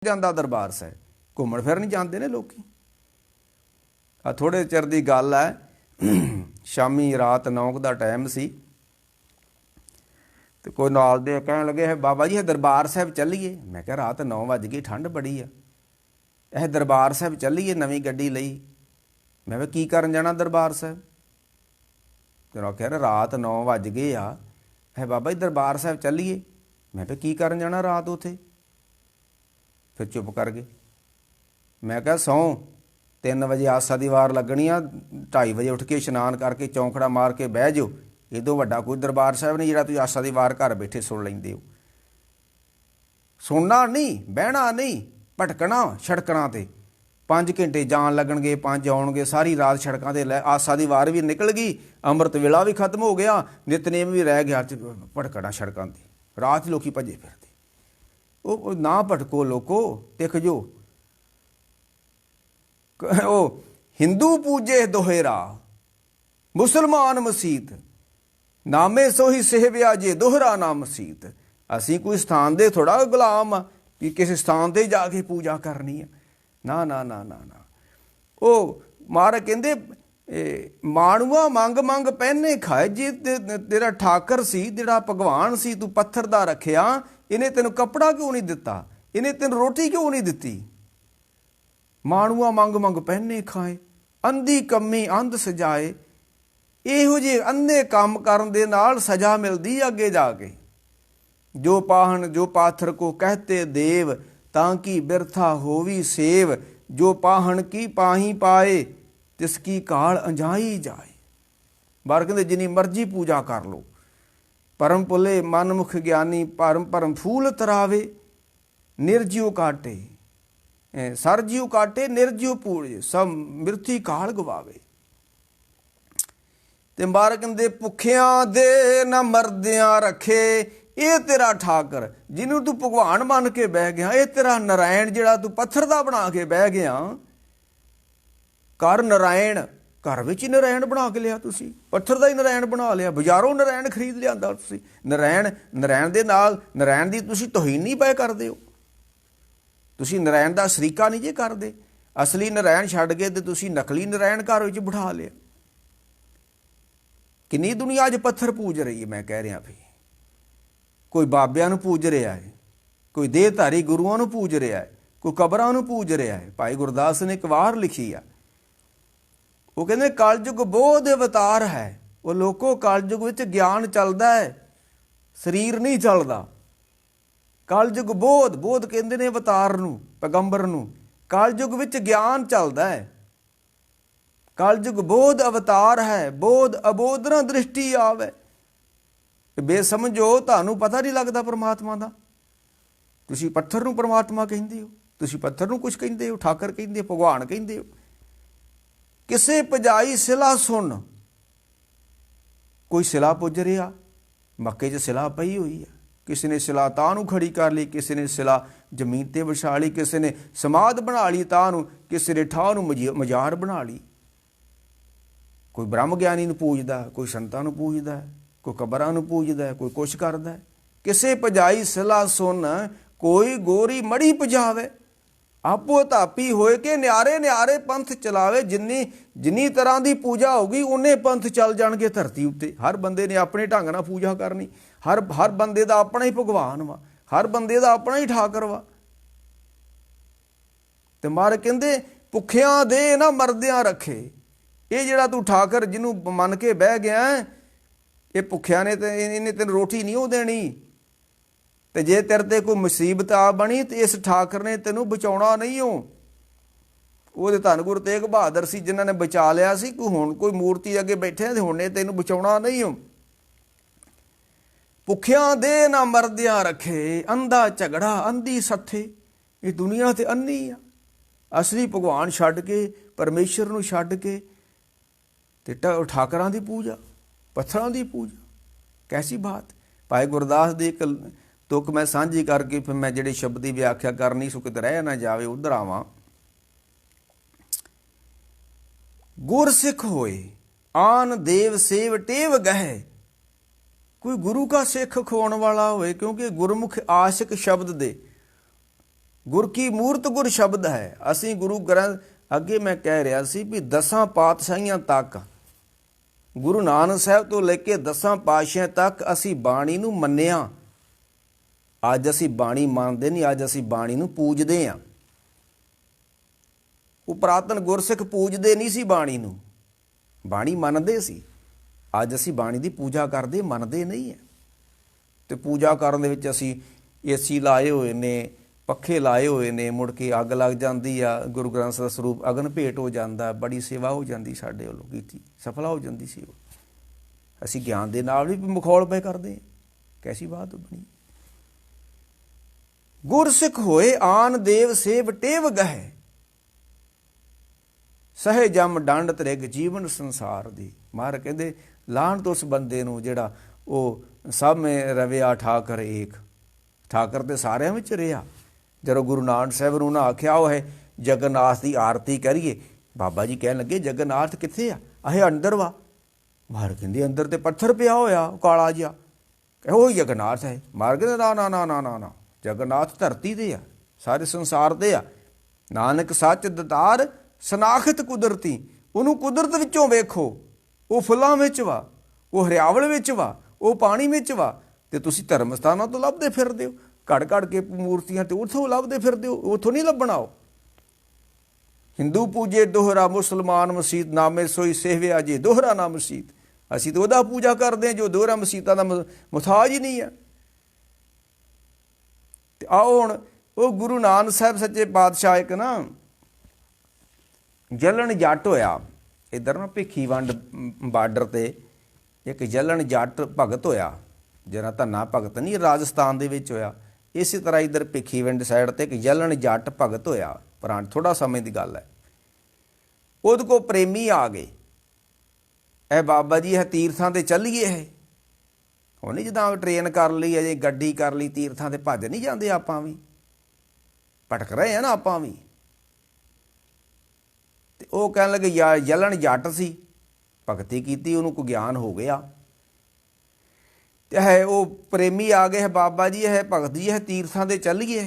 ਜਾਂਦਾ ਦਰਬਾਰ ਸਾਹਿਬ ਘੁੰਮਣ ਫਿਰਨ ਜਾਂਦੇ ਨੇ ਲੋਕੀ। ਆ ਥੋੜੇ ਚਿਰ ਦੀ ਗੱਲ ਹੈ, ਸ਼ਾਮੀ ਰਾਤ 9 ਦਾ ਟਾਈਮ ਸੀ ਤੇ ਕੋਈ ਨਾਲ ਦੇ ਕਹਿਣ ਲੱਗੇ ਬਾਬਾ ਜੀ ਇਹ ਦਰਬਾਰ ਸਾਹਿਬ ਚੱਲੀਏ। ਮੈਂ ਕਿਹਾ ਰਾਤ 9 ਵੱਜ ਗਈ, ਠੰਡ ਬੜੀ ਆ, ਇਹ ਦਰਬਾਰ ਸਾਹਿਬ ਚੱਲੀਏ, ਨਵੀਂ ਗੱਡੀ ਲਈ। ਮੈਂ ਕਿਹਾ ਕੀ ਕਰਨ ਜਾਣਾ ਦਰਬਾਰ ਸਾਹਿਬ? ਤੇ ਉਹ ਕਹਿ ਰਿਹਾ ਰਾਤ 9 ਵੱਜ ਗਏ ਆ, ਇਹ ਬਾਬਾ ਜੀ ਦਰਬਾਰ ਸਾਹਿਬ ਚੱਲੀਏ। ਮੈਂ ਕਿਹਾ ਕੀ ਕਰਨ ਜਾਣਾ ਰਾਤ ਉੱਥੇ? ਫਿਰ ਚੁੱਪ ਕਰ ਗਏ। ਮੈਂ ਕਿਹਾ ਸੌਂ 3 ਵਜੇ ਆਸਾ ਦੀ ਵਾਰ ਲੱਗਣੀ ਆ, 2:30 ਵਜੇ ਉੱਠ ਕੇ ਇਸ਼ਨਾਨ ਕਰਕੇ ਚੌਂਕੜਾ ਮਾਰ ਕੇ ਬਹਿ ਜਾਓ। ਇਹਦੋਂ ਵੱਡਾ ਕੋਈ ਦਰਬਾਰ ਸਾਹਿਬ ਨਹੀਂ ਜਿਹੜਾ ਤੁਸੀਂ ਆਸਾ ਦੀ ਵਾਰ ਘਰ ਬੈਠੇ ਸੁਣ ਲੈਂਦੇ ਹੋ। ਸੁਣਨਾ ਨਹੀਂ, ਬਹਿਣਾ ਨਹੀਂ, ਭਟਕਣਾ ਸੜਕਾਂ 'ਤੇ 5 ਘੰਟੇ ਜਾਣ ਲੱਗਣਗੇ, 5 ਆਉਣਗੇ, ਸਾਰੀ ਰਾਤ ਸੜਕਾਂ 'ਤੇ ਲੈ। ਆਸਾ ਦੀ ਵਾਰ ਵੀ ਨਿਕਲ ਗਈ, ਅੰਮ੍ਰਿਤ ਵੇਲਾ ਵੀ ਖਤਮ ਹੋ ਗਿਆ, ਨਿਤਨੇਮ ਵੀ ਰਹਿ ਗਿਆ, ਭਟਕਣਾ ਸੜਕਾਂ 'ਤੇ। ਰਾਤ ਲੋਕੀ ਭੱਜੇ ਫਿਰਦੇ। ਉਹ ਨਾ ਭਟਕੋ ਲੋਕੋ, ਟਿਕ ਜੋ। ਉਹ ਹਿੰਦੂ ਪੂਜੇ ਦੋਹਰਾ, ਮੁਸਲਮਾਨ ਮਸੀਤ, ਨਾਮੇ ਸੋਹੀ ਸਹਿਬਿਆ ਜੇ ਦੋਹਰਾ ਨਾ ਮਸੀਤ। ਅਸੀਂ ਕੋਈ ਸਥਾਨ ਦੇ ਥੋੜ੍ਹਾ ਗੁਲਾਮ ਆ ਕਿ ਕਿਸੇ ਸਥਾਨ 'ਤੇ ਜਾ ਕੇ ਪੂਜਾ ਕਰਨੀ ਆ। ਨਾ ਨਾ ਨਾ ਨਾ ਨਾ। ਉਹ ਮਹਾਰਾਜ ਕਹਿੰਦੇ ਮਾਣੂਆ ਮੰਗ ਮੰਗ ਪਹਿਨੇ ਖਾਏ। ਜੇ ਤੇਰਾ ਠਾਕਰ ਸੀ, ਜਿਹੜਾ ਭਗਵਾਨ ਸੀ, ਤੂੰ ਪੱਥਰ ਦਾ ਰੱਖਿਆ, ਇਹਨੇ ਤੈਨੂੰ ਕੱਪੜਾ ਕਿਉਂ ਨਹੀਂ ਦਿੱਤਾ? ਇਹਨੇ ਤੈਨੂੰ ਰੋਟੀ ਕਿਉਂ ਨਹੀਂ ਦਿੱਤੀ? ਮਾਣੂਆ ਮੰਗ ਮੰਗ ਪਹਿਨੇ ਖਾਏ, ਅੰਧੀ ਕੰਮੀ ਅੰਧ ਸਜਾਏ। ਇਹੋ ਜਿਹੇ ਅੰਧੇ ਕੰਮ ਕਰਨ ਦੇ ਨਾਲ ਸਜ਼ਾ ਮਿਲਦੀ ਅੱਗੇ ਜਾ ਕੇ। ਜੋ ਪਾਹਣ ਜੋ ਪਾਥਰ ਕੋ ਕਹਤੇ ਦੇਵ, ਤਾਂ ਕਿ ਬਿਰਥਾ ਹੋਵੀ ਸੇਵ। ਜੋ ਪਾਹਣ ਕੀ ਪਾਹੀ ਪਾਏ, ਤਿਸ ਕੀ ਕਾਲ ਅੰਜਾਈ ਜਾਏ। ਬਾਹਰ ਕਹਿੰਦੇ ਜਿੰਨੀ ਮਰਜ਼ੀ ਪੂਜਾ ਕਰ ਲਓ, ਪਰਮ ਭੁੱਲੇ ਮਨਮੁਖ ਗਿਆਨੀ, ਭਰਮ ਭਰਮ ਫੂਲ ਤਰਾਵੇ। ਨਿਰਜੀਉ ਕਾਟੇ ਸਰਜੀਉ ਕਾਟੇ, ਨਿਰਜੀਉ ਪੂਜੇ, ਸਭ ਮਿਰਥੀ ਕਾਲ ਗਵਾਵੇ। ਤੇ ਬਾਹਰ ਕਹਿੰਦੇ ਭੁੱਖਿਆਂ ਦੇ ਨਾ ਮਰਦਿਆਂ ਰੱਖੇ। ਇਹ ਤੇਰਾ ਠਾਕਰ ਜਿਹਨੂੰ ਤੂੰ ਭਗਵਾਨ ਮੰਨ ਕੇ ਬਹਿ ਗਿਆ, ਇਹ ਤੇਰਾ ਨਰਾਇਣ ਜਿਹੜਾ ਤੂੰ ਪੱਥਰ ਦਾ ਬਣਾ ਕੇ ਬਹਿ ਗਿਆ। ਕਰ ਨਰਾਇਣ, ਘਰ ਵਿੱਚ ਹੀ ਨਰਾਇਣ ਬਣਾ ਕੇ ਲਿਆ ਤੁਸੀਂ, ਪੱਥਰ ਦਾ ਹੀ ਨਰਾਇਣ ਬਣਾ ਲਿਆ, ਬਾਜ਼ਾਰੋਂ ਨਰਾਇਣ ਖਰੀਦ ਲਿਆਂਦਾ ਤੁਸੀਂ। ਨਰਾਇਣ ਦੇ ਨਾਲ ਨਰਾਇਣ ਦੀ ਤੁਸੀਂ ਤੋਹੀਨ ਨਹੀਂ ਪਏ ਕਰਦੇ ਹੋ। ਤੁਸੀਂ ਨਰਾਇਣ ਦਾ ਸ਼ਰੀਕਾ ਨਹੀਂ ਜੇ ਕਰਦੇ। ਅਸਲੀ ਨਰਾਇਣ ਛੱਡ ਕੇ ਤੇ ਤੁਸੀਂ ਨਕਲੀ ਨਰਾਇਣ ਘਰ ਵਿੱਚ ਬਿਠਾ ਲਿਆ। ਕਿੰਨੀ ਦੁਨੀਆ ਅੱਜ ਪੱਥਰ ਪੂਜ ਰਹੀ ਹੈ। ਮੈਂ ਕਹਿ ਰਿਹਾ ਵੀ ਕੋਈ ਬਾਬਿਆਂ ਨੂੰ ਪੂਜ ਰਿਹਾ ਹੈ, ਕੋਈ ਦੇਹਧਾਰੀ ਗੁਰੂਆਂ ਨੂੰ ਪੂਜ ਰਿਹਾ ਹੈ, ਕੋਈ ਕਬਰਾਂ ਨੂੰ ਪੂਜ ਰਿਹਾ ਹੈ। ਭਾਈ ਗੁਰਦਾਸ ਨੇ ਇੱਕ ਵਾਰ ਲਿਖੀ ਆ, ਉਹ ਕਹਿੰਦੇ ਕਲਯੁਗ ਬੋਧ ਅਵਤਾਰ ਹੈ। ਉਹ ਲੋਕੋ ਕਲਯੁਗ ਵਿੱਚ ਗਿਆਨ ਚੱਲਦਾ ਹੈ, ਸਰੀਰ ਨਹੀਂ ਚੱਲਦਾ। ਕਲਯੁਗ ਬੋਧ, ਬੋਧ ਕਹਿੰਦੇ ਨੇ ਅਵਤਾਰ ਨੂੰ, ਪੈਗੰਬਰ ਨੂੰ। ਕਲਯੁਗ ਵਿੱਚ ਗਿਆਨ ਚੱਲਦਾ ਹੈ। ਕਲਯੁਗ ਬੋਧ ਅਵਤਾਰ ਹੈ, ਬੋਧ ਅਬੋਧ ਨਾ ਦ੍ਰਿਸ਼ਟੀ ਆਵੇ। ਬੇਸਮਝੋ, ਤੁਹਾਨੂੰ ਪਤਾ ਨਹੀਂ ਲੱਗਦਾ ਪਰਮਾਤਮਾ ਦਾ। ਤੁਸੀਂ ਪੱਥਰ ਨੂੰ ਪਰਮਾਤਮਾ ਕਹਿੰਦੇ ਹੋ, ਤੁਸੀਂ ਪੱਥਰ ਨੂੰ ਕੁਛ ਕਹਿੰਦੇ ਹੋ, ਠਾਕਰ ਕਹਿੰਦੇ, ਭਗਵਾਨ ਕਹਿੰਦੇ ਹੋ। ਕਿਸੇ ਪਜਾਈ ਸਿਲਾ ਸੁਣ, ਕੋਈ ਸਿਲਾ ਪੁੱਜ ਰਿਹਾ, ਮੱਕੇ 'ਚ ਸਿਲਾ ਪਈ ਹੋਈ ਹੈ। ਕਿਸੇ ਨੇ ਸਿਲਾ ਤਾਂ ਨੂੰ ਖੜੀ ਕਰ ਲਈ, ਕਿਸੇ ਨੇ ਸਿਲਾ ਜ਼ਮੀਨ 'ਤੇ ਵਿਛਾ ਲਈ, ਕਿਸੇ ਨੇ ਸਮਾਧ ਬਣਾ ਲਈ ਤਾਂ ਨੂੰ, ਕਿਸੇ ਨੇ ਠਾਹ ਨੂੰ ਮਜ਼ਾਰ ਬਣਾ ਲਈ। ਕੋਈ ਬ੍ਰਹਮ ਗਿਆਨੀ ਨੂੰ ਪੂਜਦਾ, ਕੋਈ ਸੰਤਾਂ ਨੂੰ ਪੂਜਦਾ, ਕੋਈ ਕਬਰਾਂ ਨੂੰ ਪੂਜਦਾ, ਕੋਈ ਕੁਛ ਕਰਦਾ। ਕਿਸੇ ਪਜਾਈ ਸਿਲਾ ਸੁਣ, ਕੋਈ ਗੋਰੀ ਮੜੀ ਪਜਾਵੇ। ਆਪੋ ਧਾਪੀ ਹੋਏ ਕੇ ਨਿਆਰੇ ਨਿਆਰੇ ਪੰਥ ਚਲਾਵੇ। ਜਿੰਨੀ ਤਰ੍ਹਾਂ ਦੀ ਪੂਜਾ ਹੋਊਗੀ ਉਹਨੇ ਪੰਥ ਚੱਲ ਜਾਣਗੇ ਧਰਤੀ ਉੱਤੇ। ਹਰ ਬੰਦੇ ਨੇ ਆਪਣੇ ਢੰਗ ਨਾਲ ਪੂਜਾ ਕਰਨੀ। ਹਰ ਬੰਦੇ ਦਾ ਆਪਣਾ ਹੀ ਭਗਵਾਨ ਵਾ, ਹਰ ਬੰਦੇ ਦਾ ਆਪਣਾ ਹੀ ਠਾਕਰ ਵਾ। ਤੇ ਮਾਰ ਕਹਿੰਦੇ ਭੁੱਖਿਆਂ ਦੇ ਨਾ ਮਰਦਿਆਂ ਰੱਖੇ। ਇਹ ਜਿਹੜਾ ਤੂੰ ਠਾਕਰ ਜਿਹਨੂੰ ਮੰਨ ਕੇ ਬਹਿ ਗਿਆ, ਇਹ ਭੁੱਖਿਆਂ ਨੇ ਤੇ ਇਹਨੇ ਤੈਨੂੰ ਰੋਟੀ ਨਹੀਂ ਉਹ ਦੇਣੀ। ਤੇ ਜੇ ਤੇਰੇ ਤੇ ਕੋਈ ਮੁਸੀਬਤ ਆ ਬਣੀ ਤੇ ਇਸ ਠਾਕਰ ਨੇ ਤੈਨੂੰ ਬਚਾਉਣਾ ਨਹੀਂ ਹੋ। ਉਹਦੇ ਧੰਨ ਗੁਰੂ ਤੇਗ ਬਹਾਦਰ ਸੀ ਜਿਨ੍ਹਾਂ ਨੇ ਬਚਾ ਲਿਆ ਸੀ। ਹੁਣ ਕੋਈ ਮੂਰਤੀ ਅੱਗੇ ਬੈਠੇ ਤੇ ਹੁਣ ਇਹ ਤੈਨੂੰ ਬਚਾਉਣਾ ਨਹੀਂ ਹੋ। ਭੁੱਖਿਆਂ ਦੇ ਨਾ ਮਰਦਿਆਂ ਰੱਖੇ, ਅੰਧਾ ਝਗੜਾ ਅੰਧੀ ਸੱਥੇ। ਇਹ ਦੁਨੀਆ ਤੇ ਅੰਨੀ ਆ। ਅਸਲੀ ਭਗਵਾਨ ਛੱਡ ਕੇ, ਪਰਮੇਸ਼ਰ ਨੂੰ ਛੱਡ ਕੇ ਤੇ ਠਾਕਰਾਂ ਦੀ ਪੂਜਾ, ਪੱਥਰਾਂ ਦੀ ਪੂਜਾ, ਕੈਸੀ ਬਾਤ। ਭਾਈ ਗੁਰਦਾਸ ਦੀ ਇੱਕ ਤੁਕ ਮੈਂ ਸਾਂਝੀ ਕਰਕੇ ਫਿਰ ਮੈਂ ਜਿਹੜੇ ਸ਼ਬਦ ਦੀ ਵਿਆਖਿਆ ਕਰਨੀ ਸੋ ਕਿਤੇ ਰਹਿ ਨਾ ਜਾਵੇ, ਉਧਰ ਆਵਾਂ। ਗੁਰਸਿੱਖ ਹੋਏ ਆਨ ਦੇਵ ਸੇਵ ਟੇਵ ਗਹਿ। ਕੋਈ ਗੁਰੂ ਕਾ ਸਿੱਖ ਖੋਣ ਵਾਲਾ ਹੋਏ, ਕਿਉਂਕਿ ਗੁਰਮੁਖ ਆਸ਼ਿਕ ਸ਼ਬਦ ਦੇ ਗੁਰ ਕੀ ਮੂਰਤ ਗੁਰ ਸ਼ਬਦ ਹੈ। ਅਸੀਂ ਗੁਰੂ ਗ੍ਰੰਥ, ਅੱਗੇ ਮੈਂ ਕਹਿ ਰਿਹਾ ਸੀ ਵੀ 10 ਪਾਤਸ਼ਾਹੀਆਂ ਤੱਕ, ਗੁਰੂ ਨਾਨਕ ਸਾਹਿਬ ਤੋਂ ਲੈ ਕੇ 10 ਪਾਤਸ਼ਾਹੀਆਂ ਤੱਕ ਅਸੀਂ ਬਾਣੀ ਨੂੰ ਮੰਨਿਆ। ਅੱਜ ਅਸੀਂ ਬਾਣੀ ਮੰਨਦੇ ਨਹੀਂ, ਅੱਜ ਅਸੀਂ ਬਾਣੀ ਨੂੰ ਪੂਜਦੇ ਹਾਂ। ਉਹ ਪੁਰਾਤਨ ਗੁਰਸਿੱਖ ਪੂਜਦੇ ਨਹੀਂ ਸੀ ਬਾਣੀ ਨੂੰ, ਬਾਣੀ ਮੰਨਦੇ ਸੀ। ਅੱਜ ਅਸੀਂ ਬਾਣੀ ਦੀ ਪੂਜਾ ਕਰਦੇ, ਮੰਨਦੇ ਨਹੀਂ ਹੈ। ਤੇ ਪੂਜਾ ਕਰਨ ਦੇ ਵਿੱਚ ਅਸੀਂ ਏਸੀ ਲਾਏ ਹੋਏ ਨੇ, ਪੱਖੇ ਲਾਏ ਹੋਏ ਨੇ, ਮੁੜ ਕੇ ਅੱਗ ਲੱਗ ਜਾਂਦੀ ਆ, ਗੁਰੂ ਗ੍ਰੰਥ ਸਾਹਿਬ ਦਾ ਸਰੂਪ ਅਗਨ ਭੇਟ ਹੋ ਜਾਂਦਾ, ਬੜੀ ਸੇਵਾ ਹੋ ਜਾਂਦੀ ਸਾਡੇ ਵੱਲੋਂ ਕੀਤੀ, ਸਫਲਾ ਹੋ ਜਾਂਦੀ ਸੀ ਉਹ। ਅਸੀਂ ਗਿਆਨ ਦੇ ਨਾਲ ਵੀ ਮਖੌਲ ਪਏ ਕਰਦੇ, ਕੈਸੀ ਬਾਤ ਬਣੀ। ਗੁਰਸਿੱਖ ਹੋਏ ਆਨ ਦੇਵ ਸੇਵ ਟੇਵ ਗਹਿ, ਸਹੇ ਜਮ ਡੰਡ ਤ੍ਰਿਗ ਜੀਵਨ ਸੰਸਾਰ ਦੀ। ਮਹਾਰਾਜ ਕਹਿੰਦੇ ਲਾਹਣ ਤੋਂ ਉਸ ਬੰਦੇ ਨੂੰ ਜਿਹੜਾ ਉਹ ਸਭ ਮੇ ਰਵਿਆ ਠਾਕਰ ਏਕ, ਠਾਕਰ ਤੇ ਸਾਰਿਆਂ ਵਿੱਚ ਰਿਹਾ। ਜਦੋਂ ਗੁਰੂ ਨਾਨਕ ਸਾਹਿਬ ਨੂੰ ਨਾ ਆਖਿਆ ਉਹ ਹੈ ਜਗਨਨਾਥ ਦੀ ਆਰਤੀ ਕਰੀਏ, ਬਾਬਾ ਜੀ ਕਹਿਣ ਲੱਗੇ ਜਗਨਨਾਥ ਕਿੱਥੇ ਆ? ਇਹ ਅੰਦਰ ਵਾ। ਮਹਾਰਾਜ ਕਹਿੰਦੇ ਅੰਦਰ ਤੇ ਪੱਥਰ ਪਿਆ ਹੋਇਆ ਕਾਲਾ ਜਿਹਾ, ਉਹ ਜਗਨਨਾਥ ਹੈ। ਮਹਾਰਾਜ ਕਹਿੰਦੇ ਨਾ ਨਾ ਨਾ ਨਾ ਨਾ ਨਾ, ਜਗਨਨਾਥ ਧਰਤੀ ਤੇ ਆ, ਸਾਰੇ ਸੰਸਾਰ ਤੇ ਆ। ਨਾਨਕ ਸੱਚ ਦਤਾਰ ਸਨਾਖਤ ਕੁਦਰਤੀ, ਉਹਨੂੰ ਕੁਦਰਤ ਵਿੱਚੋਂ ਵੇਖੋ, ਉਹ ਫੁੱਲਾਂ ਵਿੱਚ ਵਾ, ਉਹ ਹਰਿਆਵਲ ਵਿੱਚ ਵਾ, ਉਹ ਪਾਣੀ ਵਿੱਚ ਵਾ। ਤੇ ਤੁਸੀਂ ਧਰਮ ਸਥਾਨਾਂ ਤੋਂ ਲੱਭਦੇ ਫਿਰਦੇ ਹੋ, ਘੜ ਘੜ ਕੇ ਮੂਰਤੀਆਂ ਤੇ ਉੱਥੋਂ ਲੱਭਦੇ ਫਿਰਦੇ ਹੋ, ਉੱਥੋਂ ਨਹੀਂ ਲੱਭਣਾ। ਉਹ ਹਿੰਦੂ ਪੂਜੇ ਦੋਹਰਾ, ਮੁਸਲਮਾਨ ਮਸੀਤ, ਨਾਮੇ ਸੋਈ ਸੇਵਿਆ ਜੇ ਦੋਹਰਾ ਨਾ ਮਸੀਤ। ਅਸੀਂ ਤਾਂ ਉਹਦਾ ਪੂਜਾ ਕਰਦੇ ਹਾਂ ਜੋ ਦੋਹਰਾ ਮਸੀਤਾਂ ਦਾ ਮੁਥਾਜ ਹੀ ਨਹੀਂ ਹੈ। ਤੇ ਆਓ ਹੁਣ ਉਹ ਗੁਰੂ ਨਾਨਕ ਸਾਹਿਬ ਸੱਚੇ ਪਾਤਸ਼ਾਹ ਇੱਕ ਨਾ ਜਲਣ ਜੱਟ ਹੋਇਆ, ਇੱਧਰ ਨਾ ਭਿੱਖੀਵੰਡ ਬਾਰਡਰ ਤੇ ਇੱਕ ਜਲਣ ਜੱਟ ਭਗਤ ਹੋਇਆ, ਜਿਹੜਾ ਧੰਨਾ ਭਗਤ ਨਹੀਂ ਰਾਜਸਥਾਨ ਦੇ ਵਿੱਚ ਹੋਇਆ। ਇਸੇ ਤਰ੍ਹਾਂ ਇੱਧਰ ਭਿੱਖੀਵਿੰਡ ਸਾਈਡ ਤੇ ਇੱਕ ਜਲਣ ਜੱਟ ਭਗਤ ਹੋਇਆ, ਪੁਰਾਣ ਥੋੜਾ ਸਮੇਂ ਦੀ ਗੱਲ ਹੈ। ਉਹਦੇ ਕੋਲ ਪ੍ਰੇਮੀ ਆ ਗਏ, ਇਹ ਬਾਬਾ ਜੀ ਇਹ ਤੀਰਥਾਂ ਤੇ ਚੱਲੀਏ। ਇਹ ਹੁਣ ਜਿੱਦਾਂ ਟ੍ਰੇਨ ਕਰ ਲਈ, ਅਜੇ ਗੱਡੀ ਕਰ ਲਈ, ਤੀਰਥਾਂ ਤੇ ਭੱਜ ਨਹੀਂ ਜਾਂਦੇ, ਆਪਾਂ ਵੀ ਭਟਕ ਰਹੇ ਆ ਨਾ ਆਪਾਂ ਵੀ। ਤੇ ਉਹ ਕਹਿਣ ਲੱਗੇ ਯਾਰ ਜਲਣ ਜੱਟ ਸੀ, ਭਗਤੀ ਕੀਤੀ, ਉਹਨੂੰ ਕੋਈ ਗਿਆਨ ਹੋ ਗਿਆ। ਤੇ ਹੈ ਉਹ ਪ੍ਰੇਮੀ ਆ ਗਏ, ਬਾਬਾ ਜੀ ਇਹ ਭਗਤ ਜੀ ਇਹ ਤੀਰਥਾਂ ਦੇ ਚੱਲੀਏ।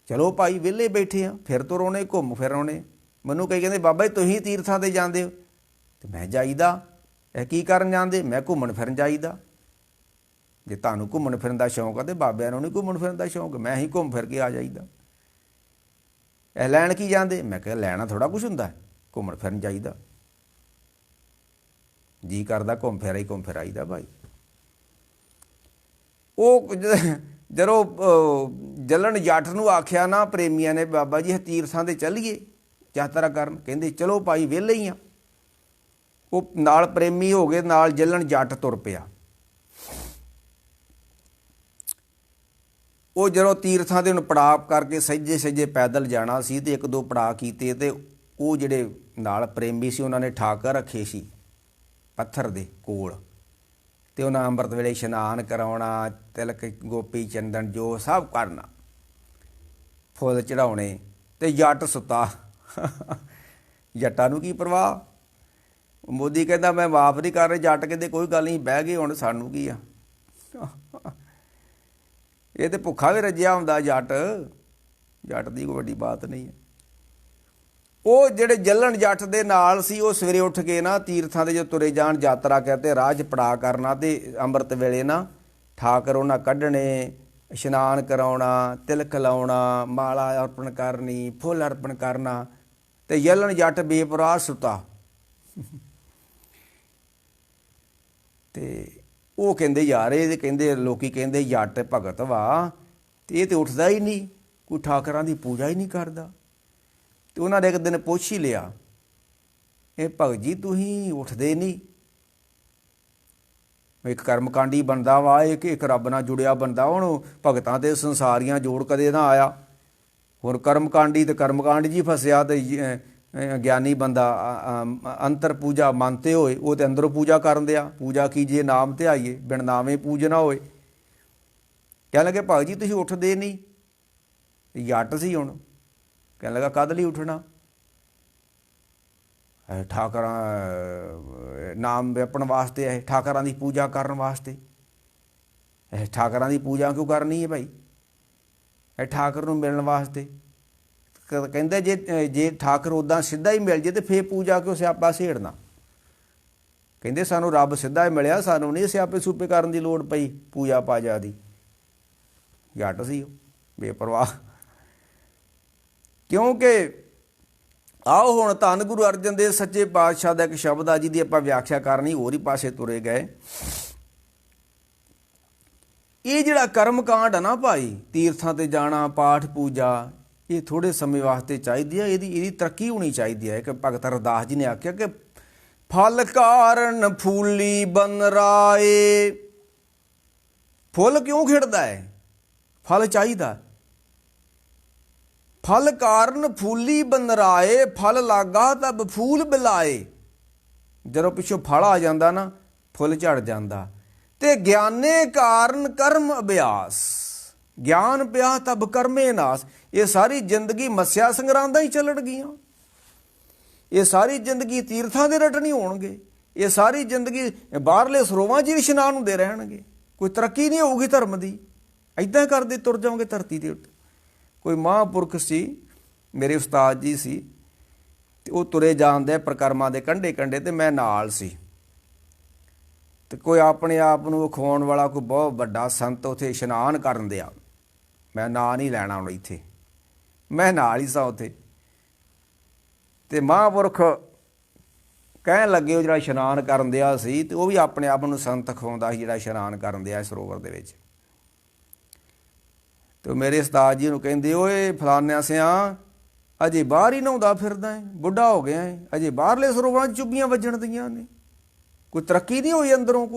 ਚਲੋ ਭਾਈ ਵਿਹਲੇ ਬੈਠੇ ਆ, ਫਿਰ ਤੁਰ ਆਉਣੇ, ਘੁੰਮ ਫਿਰ ਆਉਣੇ। ਮੈਨੂੰ ਕਈ ਕਹਿੰਦੇ ਬਾਬਾ ਜੀ ਤੁਸੀਂ ਤੀਰਥਾਂ 'ਤੇ ਜਾਂਦੇ ਹੋ, ਤੇ ਮੈਂ ਜਾਈਦਾ। ਇਹ ਕੀ ਕਰਨ ਜਾਂਦੇ? ਮੈਂ ਘੁੰਮਣ ਫਿਰਨ ਜਾਈਦਾ। ਜੇ ਤੁਹਾਨੂੰ ਘੁੰਮਣ ਫਿਰਨ ਦਾ ਸ਼ੌਂਕ ਆ ਤੇ ਬਾਬਿਆਂ ਨੂੰ ਨਹੀਂ ਘੁੰਮਣ ਫਿਰਨ ਦਾ ਸ਼ੌਂਕ, ਮੈਂ ਹੀ ਘੁੰਮ ਫਿਰ ਕੇ ਆ ਜਾਈਦਾ। ਇਹ ਲੈਣ ਕੀ ਜਾਂਦੇ? ਮੈਂ ਕਿਹਾ ਲੈਣਾ ਥੋੜ੍ਹਾ ਕੁਛ ਹੁੰਦਾ, ਘੁੰਮਣ ਫਿਰਨ ਜਾਈਦਾ। ਜੀ ਕਰਦਾ ਘੁੰਮ ਫਿਰ ਆਈਦਾ ਭਾਈ। ਉਹ ਜਦੋਂ ਜਲਣ ਜੱਟ ਨੂੰ ਆਖਿਆ ਨਾ ਪ੍ਰੇਮੀਆਂ ਨੇ ਬਾਬਾ ਜੀ ਇਹ ਤੀਰਥਾਂ 'ਤੇ ਚੱਲੀਏ ਯਾਤਰਾ ਕਰਨ, ਕਹਿੰਦੇ ਚਲੋ ਭਾਈ ਵਿਹਲੇ ਹੀ ਆ। ਉਹ ਨਾਲ ਪ੍ਰੇਮੀ ਹੋ ਗਏ, ਨਾਲ ਜਲਣ ਜੱਟ ਤੁਰ ਪਿਆ। ਉਹ ਜਦੋਂ ਤੀਰਥਾਂ ਦੇ ਹੁਣ ਪੜਾਅ ਕਰਕੇ ਸਹਿਜੇ ਸਹਿਜੇ ਪੈਦਲ ਜਾਣਾ ਸੀ ਤੇ ਇੱਕ ਦੋ ਪੜਾਅ ਕੀਤੇ, ਤੇ ਉਹ ਜਿਹੜੇ ਨਾਲ ਪ੍ਰੇਮੀ ਸੀ ਉਹਨਾਂ ਨੇ ਠਾਕਰ ਰੱਖੇ ਸੀ ਪੱਥਰ ਦੇ ਕੋਲ, ਤੇ ਉਹਨਾਂ ਅੰਮ੍ਰਿਤ ਵੇਲੇ ਇਸ਼ਨਾਨ ਕਰਾਉਣਾ, ਤਿਲਕ ਗੋਪੀ ਚੰਦਨ ਜੋ ਸਭ ਕਰਨਾ, ਫੁੱਲ ਚੜਾਉਣੇ। ਤੇ ਜੱਟ ਸੁੱਤਾ, ਜੱਟਾਂ ਨੂੰ ਕੀ ਪਰਵਾਹ। ਮੋਦੀ ਕਹਿੰਦਾ ਮੈਂ ਮਾਫ ਨਹੀਂ ਕਰ ਰਿਹਾ, ਜੱਟ ਕਹਿੰਦੇ ਕੋਈ ਗੱਲ ਨਹੀਂ, ਬਹਿ ਗਏ ਹੁਣ ਸਾਨੂੰ ਕੀ ਆ। ਇਹ ਤੇ ਭੁੱਖਾ ਵੀ ਰੱਜਿਆ ਹੁੰਦਾ ਜੱਟ, ਜੱਟ ਦੀ ਕੋਈ ਵੱਡੀ ਬਾਤ ਨਹੀਂ ਹੈ। ਉਹ ਜਿਹੜੇ ਜਲਣ ਜੱਟ ਦੇ ਨਾਲ ਸੀ, ਉਹ ਸਵੇਰੇ ਉੱਠ ਕੇ ਨਾ ਤੀਰਥਾਂ ਦੇ ਜੋ ਤੁਰੇ ਜਾਣ ਯਾਤਰਾ ਕਰਦੇ, ਰਾਹ 'ਚ ਪੜਾਅ ਕਰਨਾ, ਤੇ ਅੰਮ੍ਰਿਤ ਵੇਲੇ ਨਾ ਠਾਕਰ ਉਹਨਾਂ ਕੱਢਣੇ, ਇਸ਼ਨਾਨ ਕਰਾਉਣਾ, ਤਿਲਕ ਲਾਉਣਾ, ਮਾਲਾ ਅਰਪਣ ਕਰਨੀ, ਫੁੱਲ ਅਰਪਣ ਕਰਨਾ। ਤੇ ਜਲਣ ਜੱਟ ਬੇਪਰਵਾਹ ਸੁੱਤਾ। ਤੇ ਉਹ ਕਹਿੰਦੇ ਯਾਰ ਇਹ ਕਹਿੰਦੇ ਲੋਕੀ ਕਹਿੰਦੇ ਜੱਟ ਭਗਤ ਵਾ, ਤੇ ਇਹ ਤੇ ਉੱਠਦਾ ਹੀ ਨਹੀਂ, ਕੋਈ ਠਾਕਰਾਂ ਦੀ ਪੂਜਾ ਹੀ ਨਹੀਂ ਕਰਦਾ। ਤੇ ਉਹਨਾਂ ਨੇ ਇੱਕ ਦਿਨ ਪੁੱਛ ਹੀ ਲਿਆ, ਇਹ ਭਗਤ ਜੀ ਤੁਸੀਂ ਉੱਠਦੇ ਨਹੀਂ? ਇੱਕ ਕਰਮਕਾਂਡੀ ਬੰਦਾ ਵਾ, ਇੱਕ ਰੱਬ ਨਾਲ ਜੁੜਿਆ ਬੰਦਾ, ਹੁਣ ਭਗਤਾਂ ਤੇ ਸੰਸਾਰੀਆਂ ਜੋੜ ਕਦੇ ਨਾ ਆਇਆ। ਹੁਣ ਕਰਮਕਾਂਡੀ ਤੇ ਕਰਮਕਾਂਡ ਜੀ ਫਸਿਆ, ਤੇ ਗਿਆਨੀ ਬੰਦਾ ਅੰਤਰ ਪੂਜਾ ਮੰਨਤੇ ਹੋਏ, ਉਹ ਤੇ ਅੰਦਰੋਂ ਪੂਜਾ ਕਰਨ ਦਿਆ। ਪੂਜਾ ਕੀਜੀਏ ਨਾਮ ਤੇ ਆਈਏ, ਬਿਨ ਨਾਵੇਂ ਪੂਜਣਾ ਹੋਏ। ਕਹਿਣ ਲੱਗੇ ਭਗਤ ਜੀ ਤੁਸੀਂ ਉੱਠਦੇ ਨਹੀਂ? ਜੱਟ ਸੀ ਹੁਣ, ਕਹਿਣ ਲੱਗਾ ਕਦ ਲਈ ਉੱਠਣਾ? ਠਾਕਰਾਂ ਨਾਮ ਜਪਣ ਵਾਸਤੇ ਹੈ, ਠਾਕਰਾਂ ਦੀ ਪੂਜਾ ਕਰਨ ਵਾਸਤੇ। ਠਾਕਰਾਂ ਦੀ ਪੂਜਾ ਕਿਉਂ ਕਰਨੀ ਹੈ ਭਾਈ? ਇਹ ਠਾਕਰ ਨੂੰ ਮਿਲਣ ਵਾਸਤੇ। ਕਹਿੰਦੇ ਜੇ ਠਾਕਰ ਉੱਦਾਂ ਸਿੱਧਾ ਹੀ ਮਿਲ ਜੇ ਤੇ ਫੇਰ ਪੂਜਾ ਕਿਉਂ ਸਿਆਪਾ ਛੇੜਨਾ। ਕਹਿੰਦੇ ਸਾਨੂੰ ਰੱਬ ਸਿੱਧਾ ਹੀ ਮਿਲਿਆ, ਸਾਨੂੰ ਨਹੀਂ ਸਿਆਪੇ ਸੂਪੇ ਕਰਨ ਦੀ ਲੋੜ ਪਈ ਪੂਜਾ ਪਾਜਾ ਦੀ। ਜੱਟ ਸੀ ਉਹ, ਬੇਪਰਵਾਹ। ਕਿਉਂਕਿ ਆਓ ਹੁਣ ਧੰਨ ਗੁਰੂ ਅਰਜਨ ਦੇਵ ਸੱਚੇ ਪਾਤਸ਼ਾਹ ਦਾ ਇੱਕ ਸ਼ਬਦ ਆ ਜਿਹਦੀ ਆਪਾਂ ਵਿਆਖਿਆ ਕਰਨੀ, ਹੋਰ ਹੀ ਪਾਸੇ ਤੁਰੇ ਗਏ। ਇਹ ਜਿਹੜਾ ਕਰਮ ਕਾਂਡ ਆ ਨਾ ਭਾਈ, ਤੀਰਥਾਂ ਤੇ ਜਾਣਾ, ਪਾਠ ਪੂਜਾ, ਇਹ ਥੋੜ੍ਹੇ ਸਮੇਂ ਵਾਸਤੇ ਚਾਹੀਦੀ ਹੈ। ਇਹਦੀ ਤਰੱਕੀ ਹੋਣੀ ਚਾਹੀਦੀ ਹੈ। ਕਿ ਭਗਤ ਰਵਿਦਾਸ ਜੀ ਨੇ ਆਖਿਆ ਕਿ ਫਲ ਕਾਰਨ ਫੂਲੀ ਬਨ ਰਾਏ। ਫੁੱਲ ਕਿਉਂ ਖਿੜਦਾ ਹੈ? ਫਲ ਚਾਹੀਦਾ। ਫਲ ਕਾਰਨ ਫੂਲੀ ਬਨ ਰਾਏ, ਫਲ ਲਾਗਾ ਤਬ ਫੂਲ ਬਿਲਾਏ। ਜਦੋਂ ਪਿੱਛੋਂ ਫਲ ਆ ਜਾਂਦਾ ਨਾ, ਫੁੱਲ ਝੜ ਜਾਂਦਾ। ਤੇ ਗਿਆਨੇ ਕਾਰਨ ਕਰਮ ਅਭਿਆਸ, ਗਿਆਨ ਪਿਆ ਤਬ ਕਰਮੇ ਨਾਸ। ਇਹ ਸਾਰੀ ਜ਼ਿੰਦਗੀ ਮੱਸਿਆ ਸੰਗਰਾਂਦਾਂ ਹੀ ਚੱਲਣਗੀਆਂ। ਇਹ ਸਾਰੀ ਜ਼ਿੰਦਗੀ ਤੀਰਥਾਂ ਦੇ ਰਟਣੀ ਹੋਣਗੇ। ਇਹ ਸਾਰੀ ਜ਼ਿੰਦਗੀ ਬਾਹਰਲੇ ਸਰੋਵਾਂ 'ਚ ਹੀ ਇਸ਼ਨਾਨ ਹੁੰਦੇ ਰਹਿਣਗੇ। ਕੋਈ ਤਰੱਕੀ ਨਹੀਂ ਹੋਊਗੀ ਧਰਮ ਦੀ। ਇੱਦਾਂ ਕਰਦੇ ਤੁਰ ਜਾਓਗੇ ਧਰਤੀ ਦੇ ਉੱਤੇ। ਕੋਈ ਮਹਾਂਪੁਰਖ ਸੀ, ਮੇਰੇ ਉਸਤਾਦ ਜੀ ਸੀ, ਤੇ ਉਹ ਤੁਰੇ ਜਾਂਦੇ ਪ੍ਰਕਰਮਾਂ ਦੇ ਕੰਢੇ ਕੰਢੇ, ਤੇ ਮੈਂ ਨਾਲ ਸੀ। ਤੇ ਕੋਈ ਆਪਣੇ ਆਪ ਨੂੰ ਵਿਖਾਉਣ ਵਾਲਾ ਕੋਈ ਬਹੁਤ ਵੱਡਾ ਸੰਤ ਉੱਥੇ ਇਸ਼ਨਾਨ ਕਰਨ ਦਿਆ। ਮੈਂ ਨਾਂ ਨਹੀਂ ਲੈਣਾ ਹੁਣ ਇੱਥੇ, ਮੈਂ ਨਾਲ ਹੀ ਸਾਂ ਉੱਥੇ। ਤੇ ਮਹਾਂਪੁਰਖ ਕਹਿਣ ਲੱਗੇ, ਉਹ ਜਿਹੜਾ ਇਸ਼ਨਾਨ ਕਰਨ ਦਿਆ ਸੀ, ਤੇ ਉਹ ਵੀ ਆਪਣੇ ਆਪ ਨੂੰ ਸੰਤ ਖਵਾਉਂਦਾ ਸੀ ਜਿਹੜਾ ਇਸ਼ਨਾਨ ਕਰਨ ਦਿਆ ਸਰੋਵਰ ਦੇ ਵਿੱਚ। ਤੇ ਮੇਰੇ ਉਸਤਾਦ ਜੀ ਨੂੰ ਕਹਿੰਦੇ, ਓਏ ਫਲਾਨਿਆਂ ਸਿਆਂ, ਅਜੇ ਬਾਹਰ ਹੀ ਨਹਾਉਂਦਾ ਫਿਰਦਾ ਹੈ, ਬੁੱਢਾ ਹੋ ਗਿਆ ਹੈ, ਅਜੇ ਬਾਹਰਲੇ ਸਰੋਵਰਾਂ 'ਚ ਚੁੱਭੀਆਂ ਵੱਜਣ ਦੀਆਂ ਨੇ। ਕੋਈ ਤਰੱਕੀ ਨਹੀਂ ਹੋਈ ਅੰਦਰੋਂ।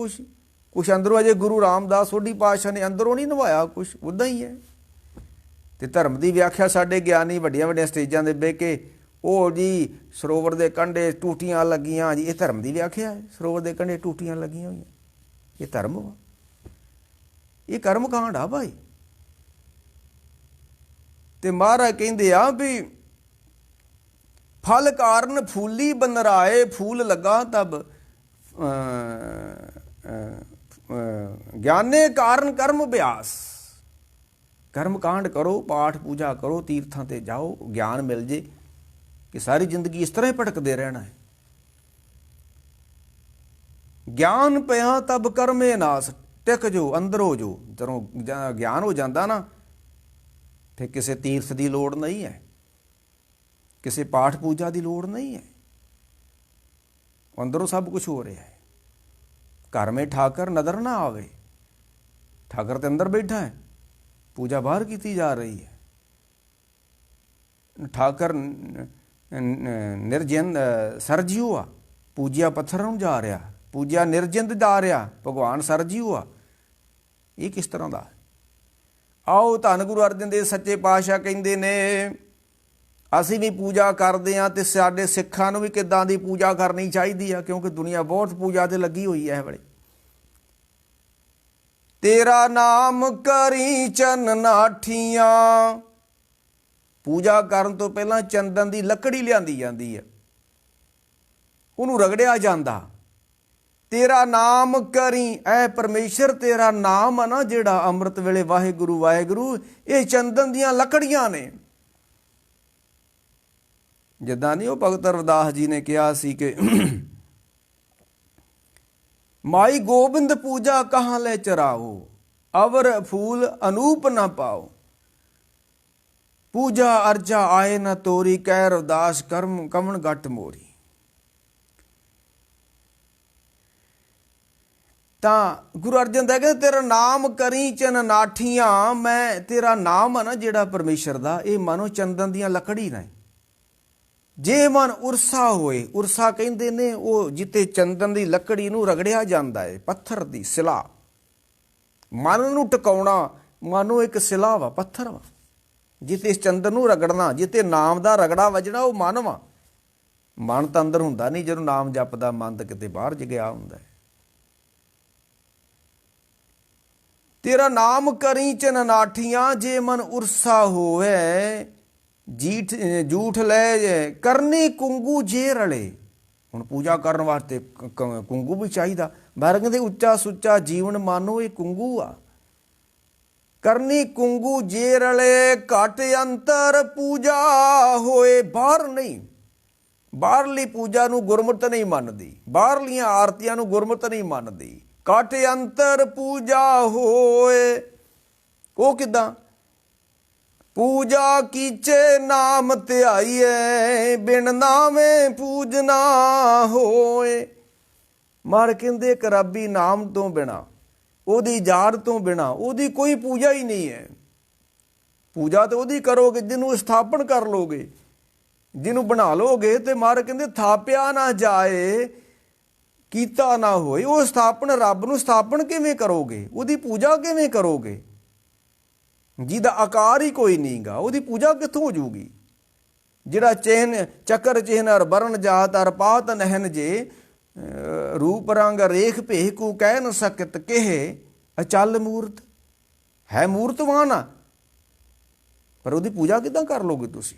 ਕੁਛ ਅੰਦਰੋਂ ਅਜੇ ਗੁਰੂ ਰਾਮਦਾਸ ਸੋਢੀ ਪਾਤਸ਼ਾਹ ਨੇ ਅੰਦਰੋਂ ਨਹੀਂ ਨਵਾਇਆ, ਕੁਛ ਉੱਦਾਂ ਹੀ ਹੈ। ਤੇ ਧਰਮ ਦੀ ਵਿਆਖਿਆ ਸਾਡੇ ਗਿਆਨੀ ਵੱਡੀਆਂ ਵੱਡੀਆਂ ਸਟੇਜਾਂ 'ਤੇ ਬਹਿ ਕੇ, ਉਹ ਜੀ ਸਰੋਵਰ ਦੇ ਕੰਢੇ ਟੂਟੀਆਂ ਲੱਗੀਆਂ ਜੀ, ਇਹ ਧਰਮ ਦੀ ਵਿਆਖਿਆ ਹੈ। ਸਰੋਵਰ ਦੇ ਕੰਢੇ ਟੂਟੀਆਂ ਲੱਗੀਆਂ ਹੋਈਆਂ, ਇਹ ਧਰਮ ਵਾ, ਇਹ ਕਰਮ ਕਾਂਡ ਆ ਭਾਈ। ਤੇ ਮਹਾਰਾਜ ਕਹਿੰਦੇ ਆ ਵੀ ਫਲ ਕਾਰਨ ਫੂਲੀ ਬਨਰਾਏ, ਫੂਲ ਲੱਗਾ ਤਬ ਗਿਆਨੇ ਕਾਰਨ ਕਰਮ ਅਭਿਆਸ। ਕਰਮ ਕਾਂਡ ਕਰੋ, ਪਾਠ ਪੂਜਾ ਕਰੋ, ਤੀਰਥਾਂ ਤੇ ਜਾਓ, ਗਿਆਨ ਮਿਲ ਜੇ ਕਿ ਸਾਰੀ ਜ਼ਿੰਦਗੀ ਇਸ ਤਰ੍ਹਾਂ ਹੀ ਭਟਕਦੇ ਰਹਿਣਾ ਹੈ। ਗਿਆਨ ਪਿਆ ਤਬ ਕਰਮੇ ਨਾਸ, ਟਿਕ ਜੋ ਅੰਦਰ ਹੋ ਜੋ। ਜਦੋਂ ਗਿਆਨ ਹੋ ਜਾਂਦਾ ਨਾ, ਫਿਰ ਕਿਸੇ ਤੀਰਥ ਦੀ ਲੋੜ ਨਹੀਂ ਹੈ, ਕਿਸੇ ਪਾਠ ਪੂਜਾ ਦੀ ਲੋੜ ਨਹੀਂ ਹੈ। ਅੰਦਰੋਂ ਸਭ ਕੁਝ ਹੋ ਰਿਹਾ ਹੈ। ਘਰ ਮੇਂ ਠਾਕਰ ਨਜ਼ਰ ਨਾ ਆਵੇ, ਠਾਕਰ ਤੇ ਅੰਦਰ ਬੈਠਾ ਹੈ, ਪੂਜਾ ਬਾਹਰ ਕੀਤੀ ਜਾ ਰਹੀ ਹੈ। ਠਾਕਰ ਨਿਰਜਿੰਦ ਸਰਜੀਉ ਆ, ਪੂਜਿਆ ਪੱਥਰ ਨੂੰ ਜਾ ਰਿਹਾ, ਪੂਜਿਆ ਨਿਰਜਿੰਦ ਜਾ ਰਿਹਾ, ਭਗਵਾਨ ਸਰਜੀਉ ਆ। ਇਹ ਕਿਸ ਤਰ੍ਹਾਂ ਦਾ? ਆਓ ਧੰਨ ਗੁਰੂ ਅਰਜਨ ਦੇਵ ਸੱਚੇ ਪਾਤਸ਼ਾਹ ਕਹਿੰਦੇ ਨੇ, ਅਸੀਂ ਵੀ ਪੂਜਾ ਕਰਦੇ ਹਾਂ, ਤੇ ਸਾਡੇ ਸਿੱਖਾਂ ਨੂੰ ਵੀ ਕਿੱਦਾਂ ਦੀ ਪੂਜਾ ਕਰਨੀ ਚਾਹੀਦੀ ਆ। ਕਿਉਂਕਿ ਦੁਨੀਆ ਬਹੁਤ ਪੂਜਾ ਤੇ ਲੱਗੀ ਹੋਈ ਹੈ ਇਹ ਵੇਲੇ। ਤੇਰਾ ਨਾਮ ਕਰੀ ਚੰਨ ਨਾਠੀਆਂ, ਪੂਜਾ ਕਰਨ ਤੋਂ ਪਹਿਲਾਂ ਚੰਦਨ ਦੀ ਲੱਕੜੀ ਲਿਆਂਦੀ ਜਾਂਦੀ ਹੈ, ਉਹਨੂੰ ਰਗੜਿਆ ਜਾਂਦਾ। ਤੇਰਾ ਨਾਮ ਕਰੀ, ਐ ਪਰਮੇਸ਼ਰ ਤੇਰਾ ਨਾਮ ਆ ਨਾ ਜਿਹੜਾ ਅੰਮ੍ਰਿਤ ਵੇਲੇ ਵਾਹਿਗੁਰੂ ਵਾਹਿਗੁਰੂ, ਇਹ ਚੰਦਨ ਦੀਆਂ ਲੱਕੜੀਆਂ ਨੇ। ਜਿੱਦਾਂ ਨਹੀਂ ਉਹ ਭਗਤ ਰਵਿਦਾਸ ਜੀ ਨੇ ਕਿਹਾ ਸੀ ਕਿ ਮਾਈ ਗੋਬਿੰਦ ਪੂਜਾ ਕਹਾਂ ਲੈ ਚਰਾਓ, ਅਵਰ ਫੂਲ ਅਨੂਪ ਨਾ ਪਾਓ। ਪੂਜਾ ਅਰਜਾ ਆਏ ਨਾ ਤੋਰੀ, ਕਹਿ ਰਵਿਦਾਸ ਕਰਮ ਕਵਣ ਗੱਟ ਮੋਰੀ। ਤਾਂ ਗੁਰੂ ਅਰਜਨ ਦੇਵ ਕਹਿੰਦੇ, ਤੇਰਾ ਨਾਮ ਕਰੀ ਚੰਨ ਨਾਠੀਆਂ। ਮੈਂ ਤੇਰਾ ਨਾਮ ਆ ਨਾ ਜਿਹੜਾ ਪਰਮੇਸ਼ਰ ਦਾ, ਇਹ ਮਾਨੋ ਚੰਦਨ ਦੀਆਂ ਲੱਕੜੀ ਨੇ। ਜੇ ਮਨ ਉਰਸਾ ਹੋਏ, ਉਰਸਾ ਕਹਿੰਦੇ ਨੇ ਉਹ ਜਿੱਥੇ ਚੰਦਨ ਦੀ ਲੱਕੜੀ ਨੂੰ ਰਗੜਿਆ ਜਾਂਦਾ ਹੈ, ਪੱਥਰ ਦੀ ਸਿਲਾ। ਮਨ ਨੂੰ ਟਿਕਾਉਣਾ, ਮਾਨੋ ਇੱਕ ਸਿਲਾ ਵਾ, ਪੱਥਰ ਵਾ, ਜਿੱਥੇ ਇਸ ਚੰਦਨ ਨੂੰ ਰਗੜਨਾ, ਜਿੱਥੇ ਨਾਮ ਦਾ ਰਗੜਾ ਵੱਜਣਾ, ਉਹ ਮਨ ਵਾ। ਮਨ ਤਾਂ ਅੰਦਰ ਹੁੰਦਾ ਨਹੀਂ, ਜਦੋਂ ਨਾਮ ਜਪਦਾ ਮਨ ਤਾਂ ਕਿਤੇ ਬਾਹਰ ਜ ਗਿਆ ਹੁੰਦਾ ਹੈ। ਤੇਰਾ ਨਾਮ ਕਰੀ ਚੰਨ ਨਾਠੀਆਂ, ਜੇ ਮਨ ਉਰਸਾ ਹੋਵੇ, ਝੂਠ ਲੈ ਕਰਨੀ ਕੁੰਗੂ ਜੇ ਰਲੇ। ਹੁਣ ਪੂਜਾ ਕਰਨ ਵਾਸਤੇ ਕੁੰਗੂ ਵੀ ਚਾਹੀਦਾ। ਬਾਹਰ ਕਹਿੰਦੇ ਉੱਚਾ ਸੁੱਚਾ ਜੀਵਨ ਮਾਨੋ ਇਹ ਕੁੰਗੂ ਆ। ਕਰਨੀ ਕੁੰਗੂ ਜੇ ਰਲੇ ਘਟ ਅੰਤਰ ਪੂਜਾ ਹੋਏ। ਬਾਹਰ ਨਹੀਂ, ਬਾਹਰਲੀ ਪੂਜਾ ਨੂੰ ਗੁਰਮਤਿ ਨਹੀਂ ਮੰਨਦੀ, ਬਾਹਰਲੀਆਂ ਆਰਤੀਆਂ ਨੂੰ ਗੁਰਮਤਿ ਨਹੀਂ ਮੰਨਦੀ। ਘਟ ਅੰਤਰ ਪੂਜਾ ਹੋਏ, ਉਹ ਕਿੱਦਾਂ? ਪੂਜਾ ਕੀਚੇ ਨਾਮ ਧਿਆਈਏ, ਬਿਨ ਨਾਵੇਂ ਪੂਜਨਾ ਹੋਏ। ਮਹਾਰਾਜ ਕਹਿੰਦੇ ਇੱਕ ਰੱਬੀ ਨਾਮ ਤੋਂ ਬਿਨਾ, ਉਹਦੀ ਯਾਦ ਤੋਂ ਬਿਨਾ ਉਹਦੀ ਕੋਈ ਪੂਜਾ ਹੀ ਨਹੀਂ ਹੈ। ਪੂਜਾ ਤਾਂ ਉਹਦੀ ਕਰੋਗੇ ਜਿਹਨੂੰ ਸਥਾਪਨ ਕਰ ਲੋਗੇ, ਜਿਹਨੂੰ ਬਣਾ ਲੋਗੇ। ਤੇ ਮਹਾਰਾਜ ਕਹਿੰਦੇ ਥਾਪਿਆ ਨਾ ਜਾਏ, ਕੀਤਾ ਨਾ ਹੋਏ। ਉਹ ਸਥਾਪਨ, ਰੱਬ ਨੂੰ ਸਥਾਪਨ ਕਿਵੇਂ ਕਰੋਗੇ? ਉਹਦੀ ਪੂਜਾ ਕਿਵੇਂ ਕਰੋਗੇ? ਜਿਹਦਾ ਆਕਾਰ ਹੀ ਕੋਈ ਨਹੀਂਗਾ, ਉਹਦੀ ਪੂਜਾ ਕਿੱਥੋਂ ਹੋ ਜੂਗੀ? ਜਿਹੜਾ ਚਿਹਨ ਚੱਕਰ ਚਿਹਨ ਅਰ ਬਰਨ ਜਾਤ ਅਰ ਪਾਤ ਨਹਿਨ ਜੇ, ਰੂਪ ਰੰਗ ਰੇਖ ਭੇਖ ਕੂ ਕਹਿ ਨ ਸਕਤ ਕਿਹ, ਅਚਲ ਮੂਰਤ ਹੈ, ਮੂਰਤਵਾਨ ਆ, ਪਰ ਉਹਦੀ ਪੂਜਾ ਕਿੱਦਾਂ ਕਰ ਲੋਗੇ ਤੁਸੀਂ?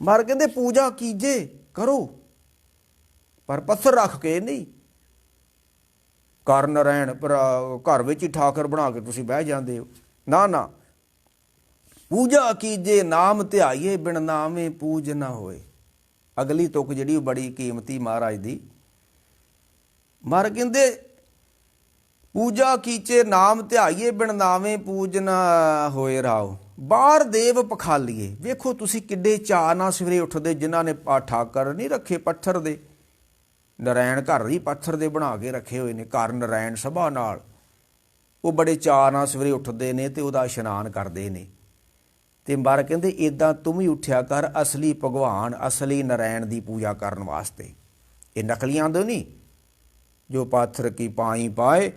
ਮਹਾਰਾਜ ਕਹਿੰਦੇ ਪੂਜਾ ਕੀਜੇ, ਕਰੋ, ਪਰ ਪੱਥਰ ਰੱਖ ਕੇ ਨਹੀਂ। ਘਰ ਨਰੈਣ ਪਰ ਘਰ ਵਿੱਚ ਹੀ ਠਾਕਰ ਬਣਾ ਕੇ ਤੁਸੀਂ ਬਹਿ ਜਾਂਦੇ ਹੋ। ਨਾ ਨਾ, ਪੂਜਾ ਕੀਜੇ ਨਾਮ ਧਿਆਈਏ, ਬਿਨ ਨਾਮੇ ਪੂਜ ਨਾ ਹੋਏ। ਅਗਲੀ ਤੁਕ ਜਿਹੜੀ ਉਹ ਬੜੀ ਕੀਮਤੀ ਮਹਾਰਾਜ ਦੀ। ਮਹਾਰਾਜ ਕਹਿੰਦੇ ਪੂਜਾ ਕੀਚੇ ਨਾਮ ਧਿਆਈਏ, ਬਿਨ ਨਾਵੇਂ ਪੂਜ ਨਾ ਹੋਏ ਰਾਓ। ਬਾਹਰ ਦੇਵ ਪਖਾਲੀਏ। ਵੇਖੋ ਤੁਸੀਂ ਕਿੱਡੇ ਚਾਅ ਨਾਲ ਸਵੇਰੇ ਉੱਠਦੇ, ਜਿਨ੍ਹਾਂ ਨੇ ਠਾਕਰ ਨਹੀਂ ਰੱਖੇ ਪੱਥਰ ਦੇ, ਨਰੈਣ ਘਰ ਹੀ ਪੱਥਰ ਦੇ ਬਣਾ ਕੇ ਰੱਖੇ ਹੋਏ ਨੇ, ਘਰ ਨਰੈਣ ਸਭਾ ਨਾਲ। ਉਹ ਬੜੇ ਚਾਅ ਨਾਲ ਸਵੇਰੇ ਉੱਠਦੇ ਨੇ ਤੇ ਉਹਦਾ ਇਸ਼ਨਾਨ ਕਰਦੇ ਨੇ। ਤੇ ਮਹਾਰਾਜ ਕਹਿੰਦੇ ਇੱਦਾਂ ਤੂੰ ਵੀ ਉੱਠਿਆ ਕਰ, ਅਸਲੀ ਭਗਵਾਨ, ਅਸਲੀ ਨਰੈਣ ਦੀ ਪੂਜਾ ਕਰਨ ਵਾਸਤੇ। ਇਹ ਨਕਲੀਆਂ ਦੇ ਨਹੀਂ। ਜੋ ਪਾਥਰ ਕੀ ਪਾਈ ਪਾਏ,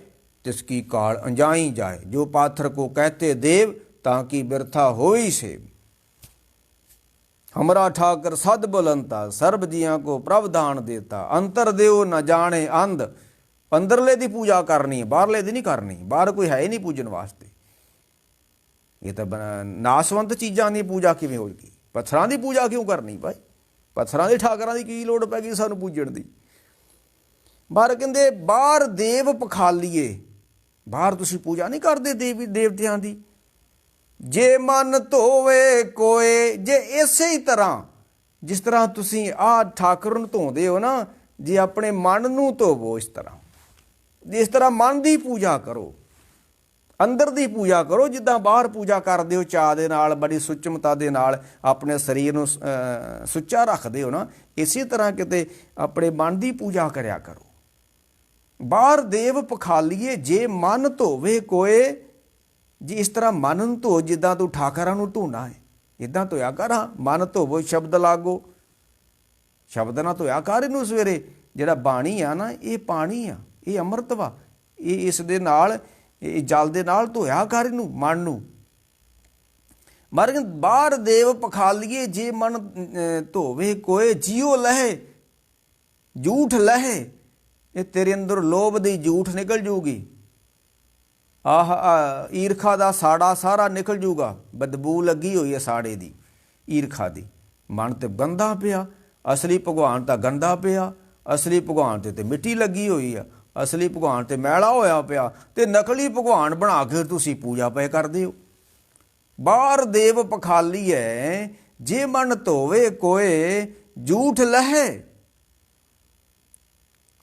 ਤਿਸ ਕੀ ਕਾਲ ਅੰਜਾਈ ਜਾਏ। ਜੋ ਪਾਥਰ ਕੋ ਕਹਤੇ ਦੇਵ, ਤਾਂ ਕਿ ਬਿਰਥਾ ਹੋਈ ਸੇਵ। ਹਮਰਾ ਠਾਕਰ ਸਦ ਬੁਲੰਤਾ, ਸਰਬ ਜੀਆਂ ਕੋ ਪ੍ਰਭ ਦਾਨ ਦੇਤਾ। ਅੰਤਰ ਦਿਓ ਨਾ ਜਾਣੇ ਅੰਧ। ਅੰਦਰਲੇ ਦੀ ਪੂਜਾ ਕਰਨੀ ਹੈ, ਬਾਹਰਲੇ ਦੀ ਨਹੀਂ ਕਰਨੀ। ਬਾਹਰ ਕੋਈ ਹੈ ਹੀ ਨਹੀਂ ਪੂਜਣ ਵਾਸਤੇ। ਇਹ ਤਾਂ ਨਾਸਵੰਤ ਚੀਜ਼ਾਂ ਦੀ ਪੂਜਾ ਕਿਵੇਂ ਹੋਏਗੀ? ਪੱਥਰਾਂ ਦੀ ਪੂਜਾ ਕਿਉਂ ਕਰਨੀ ਭਾਈ? ਪੱਥਰਾਂ ਦੇ ਠਾਕਰਾਂ ਦੀ ਕੀ ਲੋੜ ਪੈ ਗਈ ਸਾਨੂੰ ਪੂਜਣ ਦੀ? ਬਾਹਰ ਕਹਿੰਦੇ ਬਾਹਰ ਦੇਵ ਪਖਾਲੀਏ। ਬਾਹਰ ਤੁਸੀਂ ਪੂਜਾ ਨਹੀਂ ਕਰਦੇ ਦੇਵੀ ਦੇਵਤਿਆਂ ਦੀ। ਜੇ ਮਨ ਧੋਵੇ ਕੋਏ, ਜੇ ਇਸੇ ਹੀ ਤਰ੍ਹਾਂ ਜਿਸ ਤਰ੍ਹਾਂ ਤੁਸੀਂ ਆਹ ਠਾਕਰ ਨੂੰ ਧੋਂਦੇ ਹੋ ਨਾ, ਜੇ ਆਪਣੇ ਮਨ ਨੂੰ ਧੋਵੋ ਇਸ ਤਰ੍ਹਾਂ, ਜਿਸ ਤਰ੍ਹਾਂ ਮਨ ਦੀ ਪੂਜਾ ਕਰੋ, ਅੰਦਰ ਦੀ ਪੂਜਾ ਕਰੋ। ਜਿੱਦਾਂ ਬਾਹਰ ਪੂਜਾ ਕਰਦੇ ਹੋ ਚਾਅ ਦੇ ਨਾਲ, ਬੜੀ ਸੁੱਚਮਤਾ ਦੇ ਨਾਲ ਆਪਣੇ ਸਰੀਰ ਨੂੰ ਸੁੱਚਾ ਰੱਖਦੇ ਹੋ ਨਾ, ਇਸੇ ਤਰ੍ਹਾਂ ਕਿਤੇ ਆਪਣੇ ਮਨ ਦੀ ਪੂਜਾ ਕਰਿਆ ਕਰੋ। ਬਾਹਰ ਦੇਵ ਪਖਾਲੀਏ, ਜੇ ਮਨ ਧੋਵੇ ਕੋਏ। ਜੀ ਇਸ ਤਰ੍ਹਾਂ ਮਨ ਨੂੰ ਧੋ, ਜਿੱਦਾਂ ਤੂੰ ਠਾਕਰਾਂ ਨੂੰ ਧੋਣਾ ਹੈ, ਇੱਦਾਂ ਧੋਇਆ ਕਰ। ਹਾਂ, ਮਨ ਧੋਵੋ ਸ਼ਬਦ ਲਾਗੋ, ਸ਼ਬਦ ਨਾਲ ਧੋਇਆ ਕਰ ਇਹਨੂੰ ਸਵੇਰੇ। ਜਿਹੜਾ ਬਾਣੀ ਆ ਨਾ, ਇਹ ਪਾਣੀ ਆ, ਇਹ ਅੰਮ੍ਰਿਤ ਵਾ, ਇਹ ਇਸ ਦੇ ਨਾਲ, ਇਹ ਜਲ ਦੇ ਨਾਲ ਧੋਇਆ ਕਰ ਇਹਨੂੰ, ਮਨ ਨੂੰ। ਮਰ ਬਾਹਰ ਦੇਵ ਪਖਾਲੀਏ, ਜੇ ਮਨ ਧੋਵੇ ਕੋਏ। ਜਿਉ ਲਹੇ ਝੂਠ ਲਹੇ, ਇਹ ਤੇਰੇ ਅੰਦਰ ਲੋਭ ਦੀ ਝੂਠ ਨਿਕਲ ਜੂਗੀ। ਆਹ ਈਰਖਾ ਦਾ ਸਾੜਾ ਸਾਰਾ ਨਿਕਲ ਜੂਗਾ। ਬਦਬੂ ਲੱਗੀ ਹੋਈ ਹੈ ਸਾੜੇ ਦੀ, ਈਰਖਾ ਦੀ। ਮਨ ਤੇ ਗੰਦਾ ਪਿਆ, ਅਸਲੀ ਭਗਵਾਨ ਤਾਂ ਗੰਦਾ ਪਿਆ। ਅਸਲੀ ਭਗਵਾਨ ਤੇ ਮਿੱਟੀ ਲੱਗੀ ਹੋਈ ਆ, ਅਸਲੀ ਭਗਵਾਨ ਤੇ ਮੈਲਾ ਹੋਇਆ ਪਿਆ, ਤੇ ਨਕਲੀ ਭਗਵਾਨ ਬਣਾ ਕੇ ਤੁਸੀਂ ਪੂਜਾ ਪਏ ਕਰਦੇ ਹੋ। ਬਾਹਰ ਦੇਵ ਪਖਾਲੀ ਹੈ, ਜੇ ਮਨ ਧੋਵੇ ਕੋਏ। ਝੂਠ ਲਹੇ,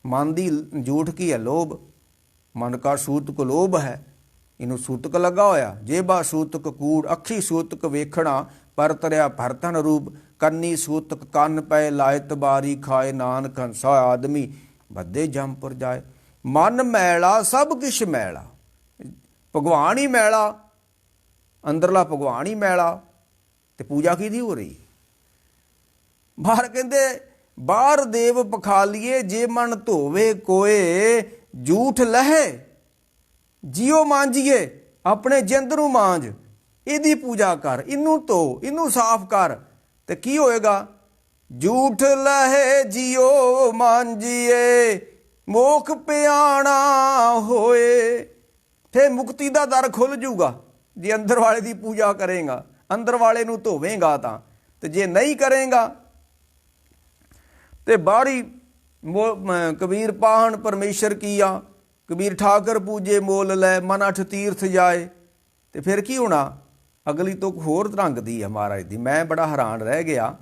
ਮਨ ਦੀ ਝੂਠ ਕੀ ਹੈ? ਲੋਭ। ਮਨ ਕਾ ਸੂਤਕ ਲੋਭ ਹੈ, ਇਹਨੂੰ ਸੂਤਕ ਲੱਗਾ ਹੋਇਆ। ਜੇਬਾ ਸੂਤਕ ਕੂੜ, ਅੱਖੀ ਸੂਤਕ ਵੇਖਣਾ, ਪਰ ਤਰਿਆ ਭਰਤਨ ਰੂਪ। ਕੰਨੀ ਸੂਤਕ ਕੰਨ ਪਏ, ਲਾਏ ਤਬਾਰੀ ਖਾਏ। ਨਾਨਕ ਹੰਸਾ ਆਦਮੀ ਬੱਦੇ ਜੰਮਪੁਰ ਜਾਏ। ਮਨ ਮੈਲਾ ਸਭ ਕਿਛ ਮੈਲਾ, ਭਗਵਾਨ ਹੀ ਮੈਲਾ, ਅੰਦਰਲਾ ਭਗਵਾਨ ਹੀ ਮੈਲਾ, ਤੇ ਪੂਜਾ ਕਿਹਦੀ ਹੋ ਰਹੀ? ਬਾਹਰ ਕਹਿੰਦੇ ਬਾਹਰ ਦੇਵ ਪਖਾਲੀਏ, ਜੇ ਮਨ ਧੋਵੇ ਕੋਏ। ਝੂਠ ਲਹੇ, ਜਿਉ ਮਾਂਜੀਏ, ਆਪਣੇ ਜਿੰਦ ਨੂੰ ਮਾਂਜ, ਇਹਦੀ ਪੂਜਾ ਕਰ, ਇਹਨੂੰ ਧੋ, ਇਹਨੂੰ ਸਾਫ਼ ਕਰ, ਤੇ ਕੀ ਹੋਏਗਾ? ਝੂਠ ਲਹੇ ਜਿਉ ਮਾਂਜੀਏ, ਮੋਖ ਪਿਆਣਾ ਹੋਏ। ਤੇ ਮੁਕਤੀ ਦਾ ਦਰ ਖੁੱਲ ਜੂਗਾ ਜੇ ਅੰਦਰ ਵਾਲੇ ਦੀ ਪੂਜਾ ਕਰੇਗਾ, ਅੰਦਰ ਵਾਲੇ ਨੂੰ ਧੋਵੇਂਗਾ ਤਾਂ। ਤੇ ਜੇ ਨਹੀਂ ਕਰੇਗਾ ਤੇ ਬਾਹਰੀ ਕਬੀਰ ਪਾਹਣ ਪਰਮੇਸ਼ਰ ਕੀਆ, ਕਬੀਰ ਠਾਕਰ ਪੂਜੇ ਮੋਲ ਲੈ, ਮਨ ਅਠ ਤੀਰਥ ਜਾਏ। ਤੇ ਫਿਰ ਕੀ ਹੋਣਾ? ਅਗਲੀ ਤੁਕ ਹੋਰ ਰੰਗ ਦੀ ਹੈ ਮਹਾਰਾਜ ਦੀ। ਮੈਂ ਬੜਾ ਹੈਰਾਨ ਰਹਿ ਗਿਆ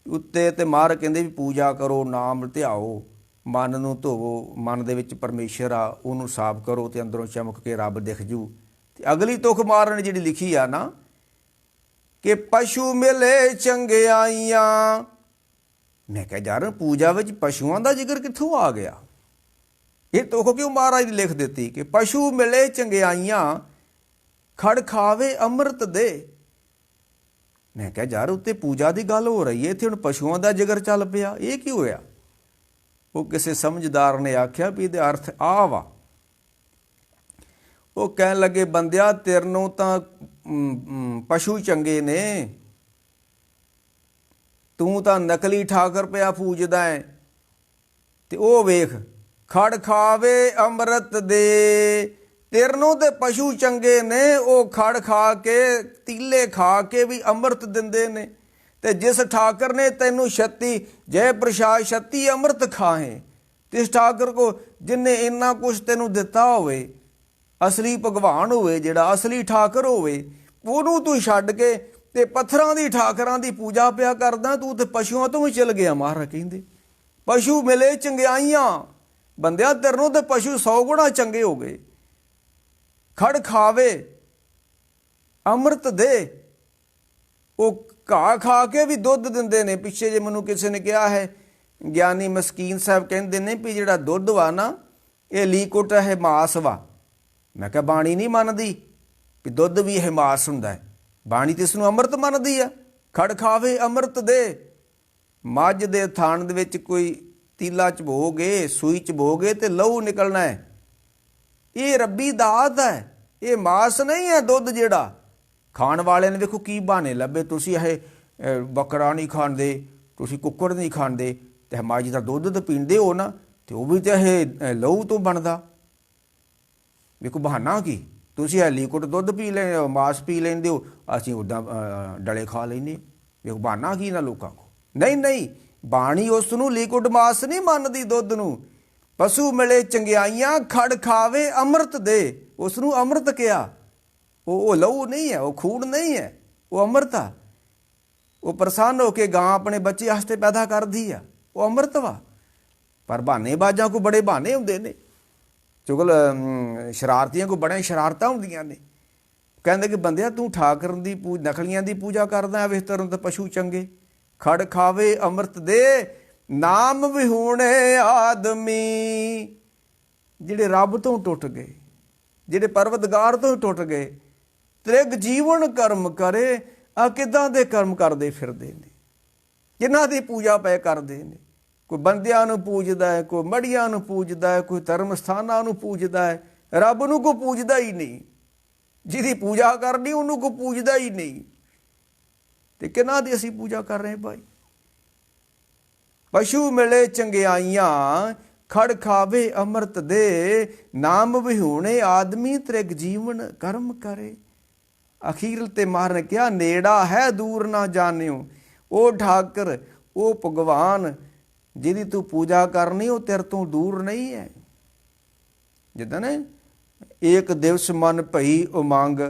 ਉੱਤੇ। ਤੇ ਮਹਾਰਾਜ ਕਹਿੰਦੇ ਵੀ ਪੂਜਾ ਕਰੋ, ਨਾਮ ਧਿਆਓ, ਮਨ ਨੂੰ ਧੋਵੋ, ਮਨ ਦੇ ਵਿੱਚ ਪਰਮੇਸ਼ਰ ਆ ਉਹਨੂੰ ਸਾਫ਼ ਕਰੋ ਤੇ ਅੰਦਰੋਂ ਚਮਕ ਕੇ ਰੱਬ ਦਿਖ ਜੂ। ਤੇ ਅਗਲੀ ਤੁਕ ਮਹਾਰਾਜ ਨੇ ਜਿਹੜੀ ਲਿਖੀ ਆ ਨਾ ਕਿ ਪਸ਼ੂ ਮਿਲੇ ਚੰਗਿਆਈਆਂ। ਮੈਂ ਕਿਹਾ ਯਾਰ ਪੂਜਾ ਵਿੱਚ ਪਸ਼ੂਆਂ ਦਾ ਜ਼ਿਕਰ ਕਿੱਥੋਂ ਆ ਗਿਆ? ਇਹ ਤੁਕ ਕਿਉਂ ਮਹਾਰਾਜ ਨੇ ਲਿਖ ਦਿੱਤੀ ਕਿ ਪਸ਼ੂ ਮਿਲੇ ਚੰਗਿਆਈਆਂ, ਖੜ ਖਾਵੇ ਅੰਮ੍ਰਿਤ ਦੇ। ਮੈਂ ਕਿਹਾ ਯਾਰ ਉੱਤੇ ਪੂਜਾ ਦੀ ਗੱਲ ਹੋ ਰਹੀ ਹੈ, ਇੱਥੇ ਹੁਣ ਪਸ਼ੂਆਂ ਦਾ ਜ਼ਿਕਰ ਚੱਲ ਪਿਆ, ਇਹ ਕੀ ਹੋਇਆ? ਉਹ ਕਿਸੇ ਸਮਝਦਾਰ ਨੇ ਆਖਿਆ ਵੀ ਇਹਦਾ ਅਰਥ ਆਹ ਵਾ। ਉਹ ਕਹਿਣ ਲੱਗੇ ਬੰਦਿਆ ਤੇਰੇ ਨੂੰ ਤਾਂ ਪਸ਼ੂ ਚੰਗੇ ਨੇ, ਤੂੰ ਤਾਂ ਨਕਲੀ ਠਾਕਰ ਪਿਆ ਪੂਜਦਾ ਹੈ। ਤੇ ਉਹ ਵੇਖ ਖੜ ਖਾਵੇ ਅੰਮ੍ਰਿਤ ਦੇ, ਤੇਰੇ ਨੂੰ ਤੇ ਪਸ਼ੂ ਚੰਗੇ ਨੇ, ਉਹ ਖੜ ਖਾ ਕੇ ਤੀਲੇ ਖਾ ਕੇ ਵੀ ਅੰਮ੍ਰਿਤ ਦਿੰਦੇ ਨੇ। ਤੇ ਜਿਸ ਠਾਕਰ ਨੇ ਤੈਨੂੰ ਛੱਤੀ ਜੈ ਪ੍ਰਸ਼ਾਦ ਛੱਤੀ ਅੰਮ੍ਰਿਤ ਖਾਏ, ਤਿਸ ਠਾਕਰ ਕੋ ਜਿਨਨੇ ਇੰਨਾ ਕੁਛ ਤੈਨੂੰ ਦਿੱਤਾ ਹੋਵੇ, ਅਸਲੀ ਭਗਵਾਨ ਹੋਵੇ, ਜਿਹੜਾ ਅਸਲੀ ਠਾਕਰ ਹੋਵੇ, ਉਹਨੂੰ ਤੂੰ ਛੱਡ ਕੇ ਤੇ ਪੱਥਰਾਂ ਦੀ ਠਾਕਰਾਂ ਦੀ ਪੂਜਾ ਪਿਆ ਕਰਦਾ, ਤੂੰ ਤੇ ਪਸ਼ੂਆਂ ਤੋਂ ਵੀ ਚਲ ਗਿਆ। ਮਹਾਰਾਜ ਕਹਿੰਦੇ ਪਸ਼ੂ ਮਿਲੇ ਚੰਗਿਆਈਆਂ, ਬੰਦਿਆ ਤੇਰੇ ਨੂੰ ਤੇ ਪਸ਼ੂ 100 ਗੁਣਾ ਚੰਗੇ ਹੋ ਗਏ। ਖੜ ਖਾਵੇ ਅੰਮ੍ਰਿਤ ਦੇ, ਉਹ ਘਾਹ ਖਾ ਕੇ ਵੀ ਦੁੱਧ ਦਿੰਦੇ ਨੇ। ਪਿੱਛੇ ਜੇ ਮੈਨੂੰ ਕਿਸੇ ਨੇ ਕਿਹਾ ਹੈ, ਗਿਆਨੀ ਮਸਕੀਨ ਸਾਹਿਬ ਕਹਿੰਦੇ ਨੇ ਵੀ ਜਿਹੜਾ ਦੁੱਧ ਵਾ ਨਾ ਇਹ ਲੀਕੁਟ ਹੈ, ਮਾਸ ਵਾ। ਮੈਂ ਕਿਹਾ ਬਾਣੀ ਨਹੀਂ ਮੰਨਦੀ ਵੀ ਦੁੱਧ ਵੀ ਇਹ ਮਾਸ ਹੁੰਦਾ ਹੈ, ਬਾਣੀ ਤੇ ਇਸ ਨੂੰ ਅੰਮ੍ਰਿਤ ਮੰਨਦੀ ਆ। ਖੜ ਖਾਵੇ ਅੰਮ੍ਰਿਤ ਦੇ, ਮੱਝ ਦੇ ਥਾਣ ਦੇ ਵਿੱਚ ਕੋਈ ਤੀਲਾ ਚਬੋਗੇ, ਸੂਈ ਚਬੋਗੇ ਤੇ ਲਹੂ ਨਿਕਲਣਾ ਹੈ। ਇਹ ਰੱਬੀ ਦਾਤ ਹੈ, ਇਹ ਮਾਸ ਨਹੀਂ ਹੈ ਦੁੱਧ ਜਿਹੜਾ। ਖਾਣ ਵਾਲਿਆਂ ਨੇ ਵੇਖੋ ਕੀ ਬਹਾਨੇ ਲੱਭੇ, ਤੁਸੀਂ ਇਹ ਬੱਕਰਾ ਨਹੀਂ ਖਾਂਦੇ, ਤੁਸੀਂ ਕੁੱਕੜ ਨਹੀਂ ਖਾਂਦੇ, ਤੇ ਮੱਝ ਦਾ ਦੁੱਧ ਤਾਂ ਪੀਂਦੇ ਹੋ ਨਾ, ਤੇ ਉਹ ਵੀ ਤਾਂ ਇਹ ਲਹੂ ਤੋਂ ਬਣਦਾ। ਵੇਖੋ ਬਹਾਨਾ ਕੀ, ਤੁਸੀਂ ਇਹ ਲੀਕੁਟ ਦੁੱਧ ਪੀ ਲੈ, ਮਾਸ ਪੀ ਲੈਂਦੇ ਹੋ, ਅਸੀਂ ਉੱਦਾਂ ਡਲੇ ਖਾ ਲੈਂਦੇ। ਵੇਖੋ ਬਹਾਨਾ ਕੀ ਨਾ ਲੋਕਾਂ ਕੋਲ। ਨਹੀਂ ਨਹੀਂ, ਬਾਣੀ ਉਸ ਨੂੰ ਲੀਕੁਟ ਮਾਸ ਨਹੀਂ ਮੰਨਦੀ, ਦੁੱਧ ਨੂੰ। ਪਸ਼ੂ ਮਿਲੇ ਚੰਗਿਆਈਆਂ, ਖੜ ਖਾਵੇ ਅੰਮ੍ਰਿਤ ਦੇ, ਉਸ ਨੂੰ ਅੰਮ੍ਰਿਤ ਕਿਹਾ। ਉਹ ਲਹੂ ਨਹੀਂ ਹੈ, ਉਹ ਖੂਨ ਨਹੀਂ ਹੈ, ਉਹ ਅੰਮ੍ਰਿਤ ਆ। ਉਹ ਪ੍ਰਸੰਨ ਹੋ ਕੇ ਗਾਂ ਆਪਣੇ ਬੱਚੇ ਵਾਸਤੇ ਪੈਦਾ ਕਰਦੀ ਆ, ਉਹ ਅੰਮ੍ਰਿਤ ਵਾ। ਪਰ ਬਹਾਨੇਬਾਜ਼ਾਂ ਕੋ ਬੜੇ ਬਹਾਨੇ ਹੁੰਦੇ ਨੇ, ਚੁਗਲ ਸ਼ਰਾਰਤੀਆਂ ਕੋ ਬੜੀਆਂ ਸ਼ਰਾਰਤਾਂ ਹੁੰਦੀਆਂ ਨੇ। ਕਹਿੰਦੇ ਕਿ ਬੰਦਿਆ ਤੂੰ ਠਾਕਰ ਦੀ ਨਕਲੀਆਂ ਦੀ ਪੂਜਾ ਕਰਦਾ, ਵੇਖ ਤੈਨੂੰ ਤਾਂ ਪਸ਼ੂ ਚੰਗੇ। ਖੜ ਖਾਵੇ ਅੰਮ੍ਰਿਤ ਦੇ, ਨਾਮ ਵਿਹੂਣੇ ਆਦਮੀ। ਜਿਹੜੇ ਰੱਬ ਤੋਂ ਟੁੱਟ ਗਏ, ਜਿਹੜੇ ਪਰਵਤਗਾਰ ਤੋਂ ਟੁੱਟ ਗਏ, ਤ੍ਰਿਗ ਜੀਵਨ ਕਰਮ ਕਰੇ। ਆ ਕਿੱਦਾਂ ਦੇ ਕਰਮ ਕਰਦੇ ਫਿਰਦੇ ਨੇ, ਕਿਹਨਾਂ ਦੀ ਪੂਜਾ ਪਏ ਕਰਦੇ ਨੇ। ਕੋਈ ਬੰਦਿਆਂ ਨੂੰ ਪੂਜਦਾ ਹੈ, ਕੋਈ ਮੜੀਆਂ ਨੂੰ ਪੂਜਦਾ ਹੈ, ਕੋਈ ਧਰਮ ਸਥਾਨਾਂ ਨੂੰ ਪੂਜਦਾ ਹੈ, ਰੱਬ ਨੂੰ ਕੋਈ ਪੂਜਦਾ ਹੀ ਨਹੀਂ। ਜਿਹਦੀ ਪੂਜਾ ਕਰਨੀ ਉਹਨੂੰ ਕੋਈ ਪੂਜਦਾ ਹੀ ਨਹੀਂ। ਤੇ ਕਿਹਨਾਂ ਦੀ ਅਸੀਂ ਪੂਜਾ ਕਰ ਰਹੇ ਭਾਈ? ਪਸ਼ੂ ਮਿਲੇ ਚੰਗਿਆਈਆਂ, ਖੜ ਖਾਵੇ ਅੰਮ੍ਰਿਤ ਦੇ, ਨਾਮ ਵਿਹੂਣੇ ਆਦਮੀ, ਤ੍ਰਿਗ ਜੀਵਨ ਕਰਮ ਕਰੇ। ਅਖੀਰ ਤੇ ਮਹਾਰਾਜ ਨੇ ਕਿਹਾ ਨੇੜਾ ਹੈ ਦੂਰ ਨਾ ਜਾਣਿਓ। ਉਹ ਠਾਕਰ, ਉਹ ਭਗਵਾਨ ਜਿਹਦੀ ਤੂੰ ਪੂਜਾ ਕਰਨੀ, ਉਹ ਤੇਰੇ ਤੋਂ ਦੂਰ ਨਹੀਂ ਹੈ। ਜਿੱਦਾਂ ਨੇ ਏਕ ਦਿਵਸ ਮਨ ਭਈ ਉਮੰਗ,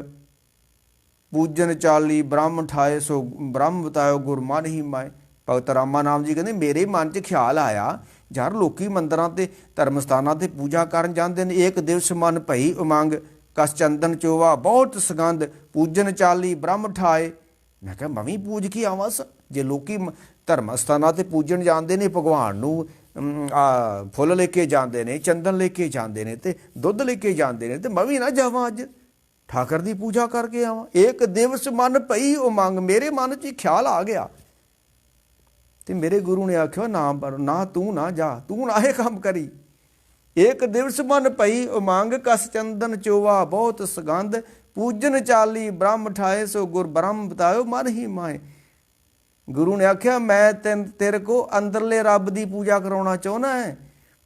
ਪੂਜਨ ਚਾਲੀ ਬ੍ਰਹਮ ਠਾਏ, ਸੋ ਬ੍ਰਹਮ ਬਤਾਇਓ ਗੁਰ ਮਨ ਹੀ ਮਾਏ। ਭਗਤ ਰਾਮਾ ਨਾਮ ਜੀ ਕਹਿੰਦੇ ਮੇਰੇ ਮਨ 'ਚ ਖਿਆਲ ਆਇਆ, ਯਾਰ ਲੋਕੀ ਮੰਦਰਾਂ ਤੇ ਧਰਮ ਸਥਾਨਾਂ ਤੇ ਪੂਜਾ ਕਰਨ ਜਾਂਦੇ ਨੇ। ਏਕ ਦਿਵਸ ਮਨ ਭਈ ਉਮੰਗ, ਕਸ ਚੰਦਨ ਚੋਵਾ ਬਹੁਤ ਸੁਗੰਧ, ਪੂਜਨ ਚਾਲੀ ਬ੍ਰਹਮ ਠਾਏ। ਮੈਂ ਕਿਹਾ ਮੈਂ ਵੀ ਪੂਜ ਕੇ ਆਵਾਂ। ਜੇ ਲੋਕੀ ਧਰਮ ਸਥਾਨਾਂ ਤੇ ਪੂਜਣ ਜਾਂਦੇ ਨੇ ਭਗਵਾਨ ਨੂੰ, ਫੁੱਲ ਲੈ ਕੇ ਜਾਂਦੇ ਨੇ, ਚੰਦਨ ਲੈ ਕੇ ਜਾਂਦੇ ਨੇ, ਤੇ ਦੁੱਧ ਲੈ ਕੇ ਜਾਂਦੇ ਨੇ, ਤੇ ਮੈਂ ਵੀ ਨਾ ਜਾਵਾਂ ਅੱਜ ਠਾਕਰ ਦੀ ਪੂਜਾ ਕਰਕੇ ਆਵਾਂ। ਏਕ ਦਿਵਸ ਮਨ ਭਈ ਉਮੰਗ, ਮੇਰੇ ਮਨ 'ਚ ਖਿਆਲ ਆ ਗਿਆ। ਤੇ ਮੇਰੇ ਗੁਰੂ ਨੇ ਆਖਿਆ ਨਾ ਤੂੰ ਨਾ ਜਾ, ਤੂੰ ਨਾ ਇਹ ਕੰਮ ਕਰੀ। ਏਕ ਦਿਵਸ ਮਨ ਭਈ ਉਮੰਗ, ਕਸ ਚੰਦਨ ਚੋਵਾ ਬਹੁਤ ਸੁਗੰਧ, ਪੂਜਨ ਚਾਲੀ ਬ੍ਰਹਮ ਠਾਏ, ਸੋ ਗੁਰ ਬ੍ਰਹਮ ਬਤਾਇਓ ਮਨ ਹੀ ਮਾਏ। ਗੁਰੂ ਨੇ ਆਖਿਆ ਮੈਂ ਤੇਰੇ ਕੋ ਅੰਦਰਲੇ ਰੱਬ ਦੀ ਪੂਜਾ ਕਰਾਉਣਾ ਚਾਹੁੰਦਾ ਹੈ।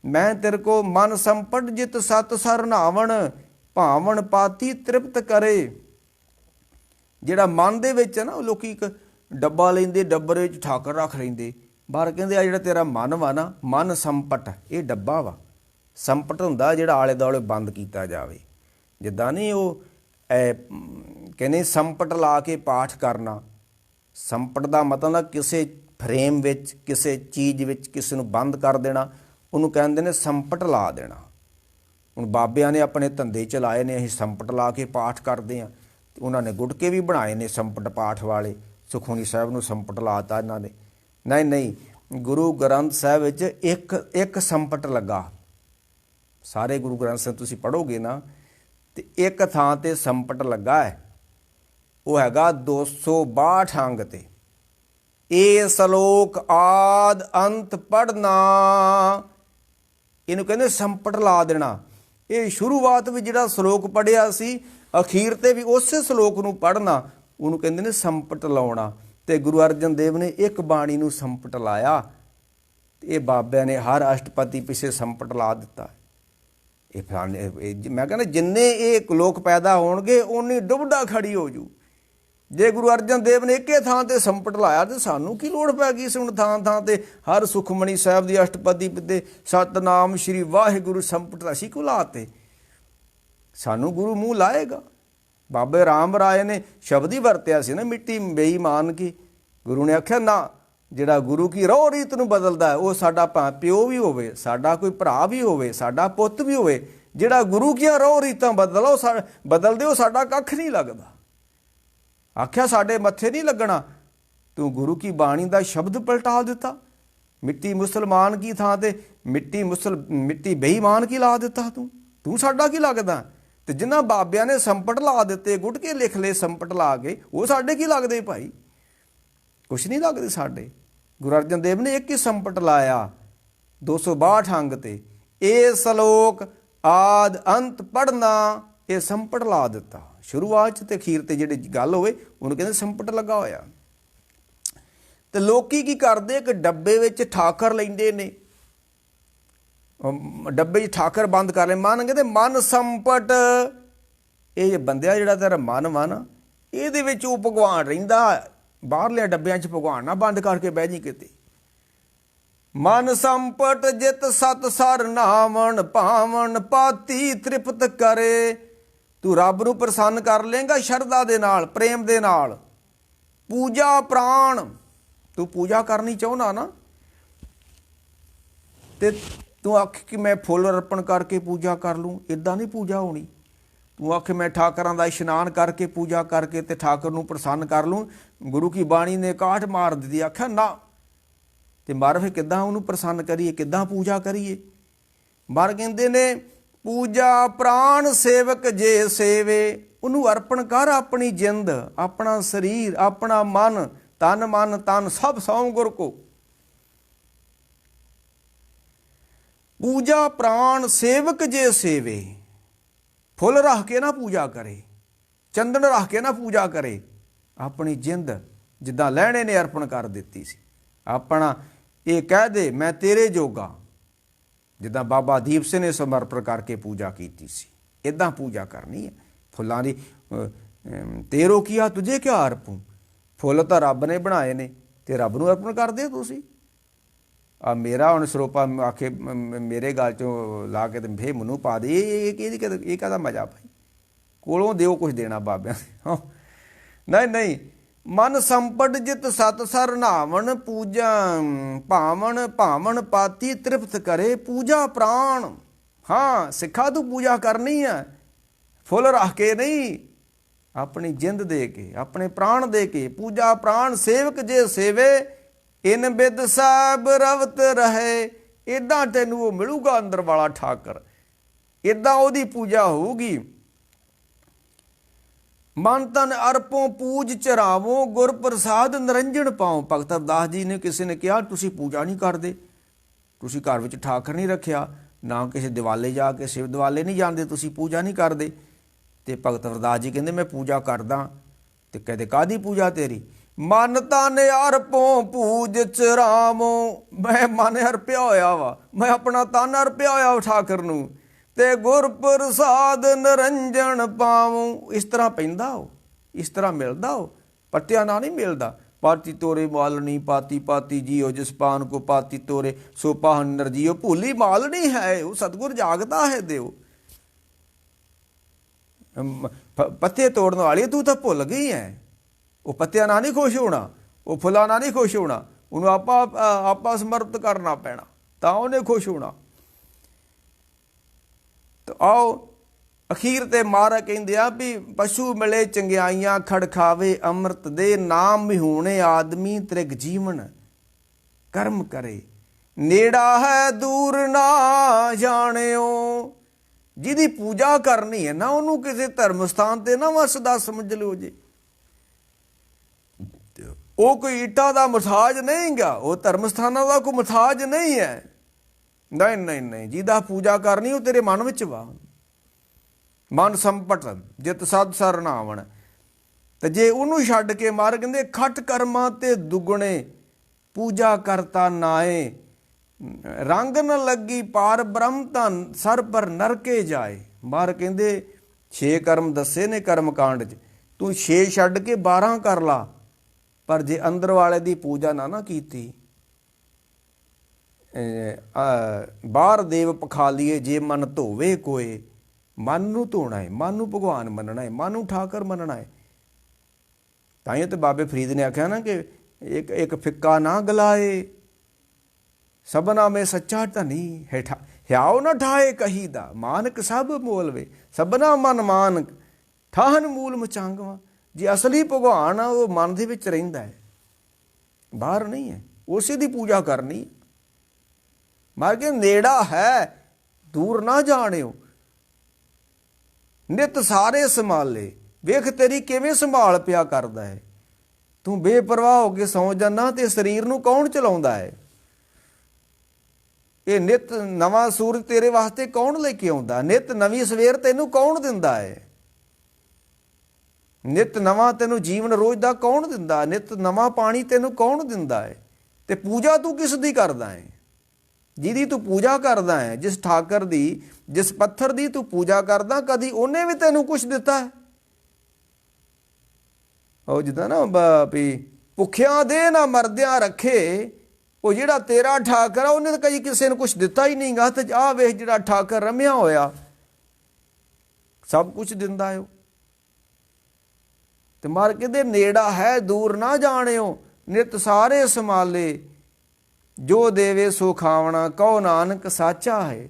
ਮੈਂ ਤੇਰੇ ਕੋ ਮਨ ਸੰਪਟ ਜਿਤ ਸਤ ਸਰ ਨਾਵਣ, ਭਾਵਨ ਪਾਤੀ ਤ੍ਰਿਪਤ ਕਰੇ। ਜਿਹੜਾ ਮਨ ਦੇ ਵਿੱਚ ਹੈ ਨਾ, ਉਹ ਲੋਕੀ ਇੱਕ ਡੱਬਾ ਲੈਂਦੇ, ਡੱਬੇ ਵਿੱਚ ਠਾਕਰ ਰੱਖ ਲੈਂਦੇ। ਬਾਹਰ ਕਹਿੰਦੇ ਆ ਜਿਹੜਾ ਤੇਰਾ ਮਨ ਵਾ ਨਾ, ਮਨ ਸੰਪਟ, ਇਹ ਡੱਬਾ ਵਾ, ਸੰਪਟ ਹੁੰਦਾ ਜਿਹੜਾ ਆਲੇ ਦੁਆਲੇ ਬੰਦ ਕੀਤਾ ਜਾਵੇ। ਜਿੱਦਾਂ ਨਹੀਂ ਉਹ ਕਹਿੰਦੇ ਸੰਪਟ ਲਾ ਕੇ ਪਾਠ ਕਰਨਾ। ਸੰਪਟ ਦਾ ਮਤਲਬ ਕਿਸੇ ਫਰੇਮ ਵਿੱਚ, ਕਿਸੇ ਚੀਜ਼ ਵਿੱਚ ਕਿਸੇ ਨੂੰ ਬੰਦ ਕਰ ਦੇਣਾ, ਉਹਨੂੰ ਕਹਿੰਦੇ ਨੇ ਸੰਪਟ ਲਾ ਦੇਣਾ। ਹੁਣ ਬਾਬਿਆਂ ਨੇ ਆਪਣੇ ਧੰਦੇ ਚਲਾਏ ਨੇ, ਅਸੀਂ ਸੰਪਟ ਲਾ ਕੇ ਪਾਠ ਕਰਦੇ ਹਾਂ। ਉਹਨਾਂ ਨੇ ਗੁਟਕੇ ਵੀ ਬਣਾਏ ਨੇ ਸੰਪਟ ਪਾਠ ਵਾਲੇ। ਸੁਖਮਨੀ ਸਾਹਿਬ ਨੂੰ ਸੰਪਟ ਲਾਤਾ ਇਹਨਾਂ ਨੇ। ਨਹੀਂ ਨਹੀਂ, ਗੁਰੂ ਗ੍ਰੰਥ ਸਾਹਿਬ ਵਿੱਚ ਇੱਕ ਸੰਪਟ ਲੱਗਾ। ਸਾਰੇ ਗੁਰੂ ਗ੍ਰੰਥ ਸਾਹਿਬ ਤੁਸੀਂ ਪੜ੍ਹੋਗੇ ਨਾ, ਤੇ ਇੱਕ ਥਾਂ ਤੇ ਸੰਪਟ ਲੱਗਾ ਹੈ, ਉਹ ਹੈਗਾ 262 ਅੰਗ ਤੇ। ਇਹ ਸ਼ਲੋਕ ਆਦ ਅੰਤ ਪੜ੍ਹਨਾ, ਇਹਨੂੰ ਕਹਿੰਦੇ ਸੰਪਟ ਲਾ ਦੇਣਾ। ਇਹ ਸ਼ੁਰੂਆਤ ਵਿੱਚ ਜਿਹੜਾ ਸ਼ਲੋਕ ਪੜ੍ਹਿਆ ਸੀ, ਅਖੀਰ ਤੇ ਵੀ ਉਸੇ ਸ਼ਲੋਕ ਨੂੰ ਪੜ੍ਹਨਾ, ਉਹਨੂੰ ਕਹਿੰਦੇ ਨੇ ਸੰਪਟ ਲਾਉਣਾ। ਤੇ ਗੁਰੂ ਅਰਜਨ ਦੇਵ ਨੇ ਇੱਕ ਬਾਣੀ ਨੂੰ ਸੰਪਟ ਲਾਇਆ, ਤੇ ਇਹ ਬਾਬਿਆਂ ਨੇ ਹਰ ਅਸ਼ਟਪਦੀ ਪਿੱਛੇ ਸੰਪਟ ਲਾ ਦਿੱਤਾ। ਇਹ ਫਲਾਣੇ ਮੈਂ ਕਹਿੰਦਾ ਜਿੰਨੇ ਇਹ ਲੋਕ ਪੈਦਾ ਹੋਣਗੇ ਉਨੀ ਡੁੱਬਦਾ ਖੜੀ ਹੋ ਜੂ। ਜੇ ਗੁਰੂ ਅਰਜਨ ਦੇਵ ਨੇ ਇੱਕੇ ਥਾਂ ਤੇ ਸੰਪਟ ਲਾਇਆ ਤੇ ਸਾਨੂੰ ਕੀ ਲੋੜ ਪੈ ਗਈ ਸੀ ਹੁਣ ਥਾਂ ਥਾਂ ਤੇ ਹਰ ਸੁਖਮਨੀ ਸਾਹਿਬ ਦੀ ਅਸ਼ਟਪਦੀ ਤੇ ਸਤਨਾਮ ਸ਼੍ਰੀ ਵਾਹਿਗੁਰੂ ਸੰਪਟ ਅਸੀਂ ਕਿਉਂ ਲਾਤੇ? ਸਾਨੂੰ ਗੁਰੂ ਮੂੰਹ ਲਾਏਗਾ। ਬਾਬੇ ਰਾਮ ਰਾਏ ਨੇ ਸ਼ਬਦ ਹੀ ਵਰਤਿਆ ਸੀ ਨਾ, ਮਿੱਟੀ ਬੇਈਮਾਨ ਕੀ। ਗੁਰੂ ਨੇ ਆਖਿਆ ਨਾ, ਜਿਹੜਾ ਗੁਰੂ ਕੀ ਰਹੁ ਰੀਤ ਨੂੰ ਬਦਲਦਾ ਹੈ, ਉਹ ਸਾਡਾ ਪਿਓ ਵੀ ਹੋਵੇ, ਸਾਡਾ ਕੋਈ ਭਰਾ ਵੀ ਹੋਵੇ, ਸਾਡਾ ਪੁੱਤ ਵੀ ਹੋਵੇ, ਜਿਹੜਾ ਗੁਰੂ ਕੀਆਂ ਰਹੁ ਰੀਤਾਂ ਬਦਲਦੇ ਉਹ ਸਾਡਾ ਕੱਖ ਨਹੀਂ ਲੱਗਦਾ। ਆਖਿਆ ਸਾਡੇ ਮੱਥੇ ਨਹੀਂ ਲੱਗਣਾ, ਤੂੰ ਗੁਰੂ ਕੀ ਬਾਣੀ ਦਾ ਸ਼ਬਦ ਪਲਟਾ ਦਿੱਤਾ। ਮਿੱਟੀ ਮੁਸਲਮਾਨ ਕੀ ਥਾਂ ਤੇ ਮਿੱਟੀ ਬੇਈਮਾਨ ਕੀ ਲਾ ਦਿੱਤਾ ਤੂੰ ਸਾਡਾ ਕੀ ਲੱਗਦਾ? ਤੇ ਜਿਨ੍ਹਾਂ ਬਾਬਿਆਂ ਨੇ ਸੰਪਟ ਲਾ ਦਿੱਤੇ, ਗੁਟਕੇ ਲਿਖ ਲਏ ਸੰਪਟ ਲਾ ਕੇ, ਉਹ ਸਾਡੇ ਕੀ ਲੱਗਦੇ ਭਾਈ? ਕੁਛ ਨਹੀਂ ਲੱਗਦੇ ਸਾਡੇ। ਗੁਰੂ ਅਰਜਨ ਦੇਵ ਨੇ ਇੱਕ ਹੀ ਸੰਪਟ ਲਾਇਆ 262 ਅੰਗ ਤੇ। ਇਹ ਸ਼ਲੋਕ ਆਦ ਅੰਤ ਪੜ੍ਹਨਾ, ਇਹ ਸੰਪਟ ਲਾ ਦਿੱਤਾ। ਸ਼ੁਰੂਆਤ 'ਚ ਤੇ ਅਖੀਰ ਤੇ ਜਿਹੜੀ ਗੱਲ ਹੋਵੇ ਉਹਨੂੰ ਕਹਿੰਦੇ ਸੰਪਟ ਲੱਗਾ ਹੋਇਆ। ਤੇ ਲੋਕੀ ਕੀ ਕਰਦੇ, ਇੱਕ ਡੱਬੇ ਵਿੱਚ ਠਾਕਰ ਲੈਂਦੇ ਨੇ, ਡੱਬੇ 'ਚ ਠਾਕਰ ਬੰਦ ਕਰ ਲੈ। ਮਨ ਕਹਿੰਦੇ ਮਨ ਸੰਪਟ, ਇਹ ਜੇ ਬੰਦਿਆ ਜਿਹੜਾ ਤੇਰਾ ਮਨ ਵਾ ਨਾ, ਇਹਦੇ ਵਿੱਚ ਉਹ ਭਗਵਾਨ ਰਹਿੰਦਾ। ਬਾਹਰਲਿਆਂ ਡੱਬਿਆਂ 'ਚ ਭਗਵਾਨ ਨਾ ਬੰਦ ਕਰਕੇ ਬਹਿ ਜੀ ਕਿਤੇ। ਮਨ ਸੰਪਟ ਜਿਤ ਸਤ ਸਰ ਨਾਵਣ ਭਾਵਨ ਪਾਤੀ ਤ੍ਰਿਪਤ ਕਰੇ। ਤੂੰ ਰੱਬ ਨੂੰ ਪ੍ਰਸੰਨ ਕਰ ਲੇਗਾ ਸ਼ਰਧਾ ਦੇ ਨਾਲ, ਪ੍ਰੇਮ ਦੇ ਨਾਲ। ਪੂਜਾ ਪ੍ਰਾਣ, ਤੂੰ ਪੂਜਾ ਕਰਨੀ ਚਾਹੁੰਦਾ ਨਾ, ਤੇ ਤੂੰ ਆਖ ਕਿ ਮੈਂ ਫੁੱਲ ਅਰਪਣ ਕਰਕੇ ਪੂਜਾ ਕਰ ਲੂੰ, ਇੱਦਾਂ ਨਹੀਂ ਪੂਜਾ ਹੋਣੀ। ਤੂੰ ਆਖ ਮੈਂ ਠਾਕਰਾਂ ਦਾ ਇਸ਼ਨਾਨ ਕਰਕੇ ਪੂਜਾ ਕਰਕੇ ਤੇ ਠਾਕਰ ਨੂੰ ਪ੍ਰਸੰਨ ਕਰ ਲੂੰ। ਗੁਰੂ ਕੀ ਬਾਣੀ ਨੇ ਕਾਠ ਮਾਰ ਦਿੱਤੀ। ਆਖਿਆ ਨਾ, ਤੇ ਮਰ ਫਿਰ ਕਿੱਦਾਂ ਉਹਨੂੰ ਪ੍ਰਸੰਨ ਕਰੀਏ, ਕਿੱਦਾਂ ਪੂਜਾ ਕਰੀਏ? ਮਰ ਕਹਿੰਦੇ ਨੇ ਪੂਜਾ ਪ੍ਰਾਣ ਸੇਵਕ ਜੇ ਸੇਵੇ। ਉਹਨੂੰ ਅਰਪਣ ਕਰ ਆਪਣੀ ਜਿੰਦ, ਆਪਣਾ ਸਰੀਰ, ਆਪਣਾ ਮਨ, ਤਨ ਸਭ ਸੌਂ ਗੁਰ ਕੋ। ਪੂਜਾ ਪ੍ਰਾਣ ਸੇਵਕ ਜੇ ਸੇਵੇ। ਫੁੱਲ ਰੱਖ ਕੇ ਨਾ ਪੂਜਾ ਕਰੇ, ਚੰਦਨ ਰੱਖ ਕੇ ਨਾ ਪੂਜਾ ਕਰੇ। ਆਪਣੀ ਜਿੰਦ ਜਿੱਦਾਂ ਲਹਿਣੇ ਨੇ ਅਰਪਣ ਕਰ ਦਿੱਤੀ ਸੀ, ਆਪਣਾ ਇਹ ਕਹਿ ਦੇ ਮੈਂ ਤੇਰੇ ਜੋਗਾ, ਜਿੱਦਾਂ ਬਾਬਾ ਦੀਪ ਸਿੰਘ ਨੇ ਸਮਰਪਣ ਕਰਕੇ ਪੂਜਾ ਕੀਤੀ ਸੀ, ਇੱਦਾਂ ਪੂਜਾ ਕਰਨੀ ਹੈ। ਫੁੱਲਾਂ ਦੀ ਤੇਰੋ ਕੀਆ ਤੁਝੇ ਕਿਆ ਅਰਪੂ। ਫੁੱਲ ਤਾਂ ਰੱਬ ਨੇ ਬਣਾਏ ਨੇ ਤੇ ਰੱਬ ਨੂੰ ਅਰਪਣ ਕਰਦੇ ਹੋ ਤੁਸੀਂ। ਆ ਮੇਰਾ ਹੁਣ ਸਰੋਪਾ ਆਖੇ ਮੇਰੇ ਗਲ 'ਚੋਂ ਲਾ ਕੇ ਤੇ ਫੇ ਮੈਨੂੰ ਪਾ ਦੇ, ਇਹ ਕਾਹਦਾ ਮਜ਼ਾ ਭਾਈ? ਕੋਲੋਂ ਦਿਓ ਕੁਛ ਦੇਣਾ ਬਾਬਿਆਂ ਨੇ। ਨਹੀਂ, ਮਨ ਸੰਪਟ ਜਿਤ ਸਤ ਸਰ ਨਾਵਣ ਪੂਜਾ ਭਾਵਨ ਪਾਤੀ ਤ੍ਰਿਪਤ ਕਰੇ। ਪੂਜਾ ਪ੍ਰਾਣ, ਹਾਂ ਸਿੱਖਾ ਤੂੰ ਪੂਜਾ ਕਰਨੀ ਹੈ, ਫੁੱਲ ਰੱਖ ਕੇ ਨਹੀਂ, ਆਪਣੀ ਜਿੰਦ ਦੇ ਕੇ, ਆਪਣੇ ਪ੍ਰਾਣ ਦੇ ਕੇ। ਪੂਜਾ ਪ੍ਰਾਣ ਸੇਵਕ ਜੇ ਸੇਵੇ, ਇਨ ਬਿਦ ਸਾਹਿਬ ਰਵਤ ਰਹੇ। ਇੱਦਾਂ ਤੈਨੂੰ ਉਹ ਮਿਲੂਗਾ ਅੰਦਰ ਵਾਲਾ ਠਾਕਰ, ਇੱਦਾਂ ਉਹਦੀ ਪੂਜਾ ਹੋਊਗੀ। ਮਨ ਤਨ ਅਰਪੋਂ ਪੂਜ ਚਰਾਵੋ, ਗੁਰ ਪ੍ਰਸਾਦ ਨਿਰੰਜਨ ਪਾਓ। ਭਗਤ ਅਰਦਾਸ ਜੀ ਨੇ ਕਿਸੇ ਨੇ ਕਿਹਾ ਤੁਸੀਂ ਪੂਜਾ ਨਹੀਂ ਕਰਦੇ, ਤੁਸੀਂ ਘਰ ਵਿੱਚ ਠਾਕਰ ਨਹੀਂ ਰੱਖਿਆ, ਨਾ ਕਿਸੇ ਦਿਵਾਲੇ ਜਾ ਕੇ ਸ਼ਿਵ ਦਿਵਾਲੇ ਨਹੀਂ ਜਾਂਦੇ, ਤੁਸੀਂ ਪੂਜਾ ਨਹੀਂ ਕਰਦੇ। ਤੇ ਭਗਤ ਅਰਦਾਸ ਜੀ ਕਹਿੰਦੇ ਮੈਂ ਪੂਜਾ ਕਰਦਾ। ਤੇ ਕਹਿੰਦੇ ਕਾਹਦੀ ਪੂਜਾ ਤੇਰੀ? ਮਨ ਤਨ ਅਰਪੋਂ ਪੂਜ ਚਰਾਵੋ। ਮੈਂ ਮਨ ਅਰਪਿਆ ਹੋਇਆ ਵਾ, ਮੈਂ ਆਪਣਾ ਤਨ ਅਰਪਿਆ ਹੋਇਆ ਠਾਕਰ ਨੂੰ, ਤੇ ਗੁਰ ਪ੍ਰਸਾਦ ਨਿਰੰਜਨ ਪਾਵੂੰ। ਇਸ ਤਰ੍ਹਾਂ ਪੈਂਦਾ ਉਹ, ਇਸ ਤਰ੍ਹਾਂ ਮਿਲਦਾ ਉਹ, ਪੱਟਿਆਂ ਨਾਲ ਨਹੀਂ ਮਿਲਦਾ। पाती तोरे मालनी पाती पाती जियो, जिस पान को पाती तोरे सो पाहन नरजियो। भूली मालनी है, वो सतगुर जागता है देव। पत्ते तोड़ने वाली तू तो भुल गई है। वो पत्तियां ना नहीं खुश होना, वो फुल्लां ना नहीं खुश होना, उन्होंने आपा समर्पित करना पैना, तो उन्हें खुश होना। तो आओ अखीर ते मारा कहंदे आ भी पशु मिले चंगियाइयां खड़खावे अमृत दे, नाम विहूणे आदमी त्रिग जीवन कर्म करे। नेड़ा है दूर ना जाणियो। जिहदी पूजा करनी है ना, उन्होंने किसी धर्म स्थान ते ना वसदा समझ लो जी। वो कोई ईटा का मुथाज नहीं गा, वो धर्म स्थाना का कोई मुथाज नहीं है। नहीं नहीं नहीं, जिहदा पूजा करनी वो तेरे मन विच वा। मन संपट जित सद सर नावण। तो जे उन्होंने छड्ड के मार कहते खट कर्मां ते दुगणे, पूजा करता नाए। रंग न लगी पार ब्रह्म धन, सर पर नरके जाए। मार कहते 6 कर्म दसे ने कर्म कांड च, तू 6 छड्ड के 12 कर ला, पर जे अंदर वाले दी पूजा ना कीती, बाहर देव पखालीए जे मन धोवे कोए। मन नूं धोना है, मन नूं भगवान मनना है, मन नूं ठाकर मनना है। ताइयों तो बाबे फरीद ने आख्या ना कि एक एक फिक्का ना गलाए, सबना में सच्चा धनी है। ह्याओ न ठाए कही दा, मानक सब मोलवे। सबना मन मानक ठाहन मूल मचांगवा। जे असली भगवान आ वो मन दे विच रहिंदा है, बाहर नहीं है। उसे दी पूजा करनी। मार के नेड़ा है दूर ना जाणियो, नित सारे संभाले। वेख तेरी किवें संभाल पिया करदा है। तू बेपरवाह हो के सौ जाना ते शरीर नूं कौन चलाउंदा है। ये नित नवां सूरज तेरे वास्ते कौन लेके आउंदा, नित नवीं सवेर तैनूं कौन दिंदा है। नित नवां तैनूं जीवन रोज दा कौन दिंदा, नित नवां पानी तैनूं कौन दिंदा है। ते पूजा तू किस दी करदा है। जिहदी तू पूजा करदा है, जिस ठाकर दी, जिस पत्थर दी तू पूजा करदा, कदी उन्हें भी तैनूं कुछ दिता है। ਉਹ ਜਿੱਦਾਂ ਨਾ ਵੀ ਭੁੱਖਿਆਂ ਦੇ ਨਾ ਮਰਦਿਆਂ ਰੱਖੇ। ਉਹ ਜਿਹੜਾ ਤੇਰਾ ਠਾਕਰ ਆ ਉਹਨੇ ਤਾਂ ਕਈ ਕਿਸੇ ਨੂੰ ਕੁਛ ਦਿੱਤਾ ਹੀ ਨਹੀਂਗਾ। ਤੇ ਆਹ ਵੇਖ ਜਿਹੜਾ ਠਾਕਰ ਰਮਿਆ ਹੋਇਆ ਸਭ ਕੁਛ ਦਿੰਦਾ ਓ। ਤੇ ਮਾਰ ਕਹਿੰਦੇ ਨੇੜਾ ਹੈ ਦੂਰ ਨਾ ਜਾਣਿਓ, ਨਿਤ ਸਾਰੇ ਸੰਭਾਲੇ। ਜੋ ਦੇਵੇ ਸੋ ਖਾਵਣਾ, ਕਹੋ ਨਾਨਕ ਸਾਚਾ ਹੈ।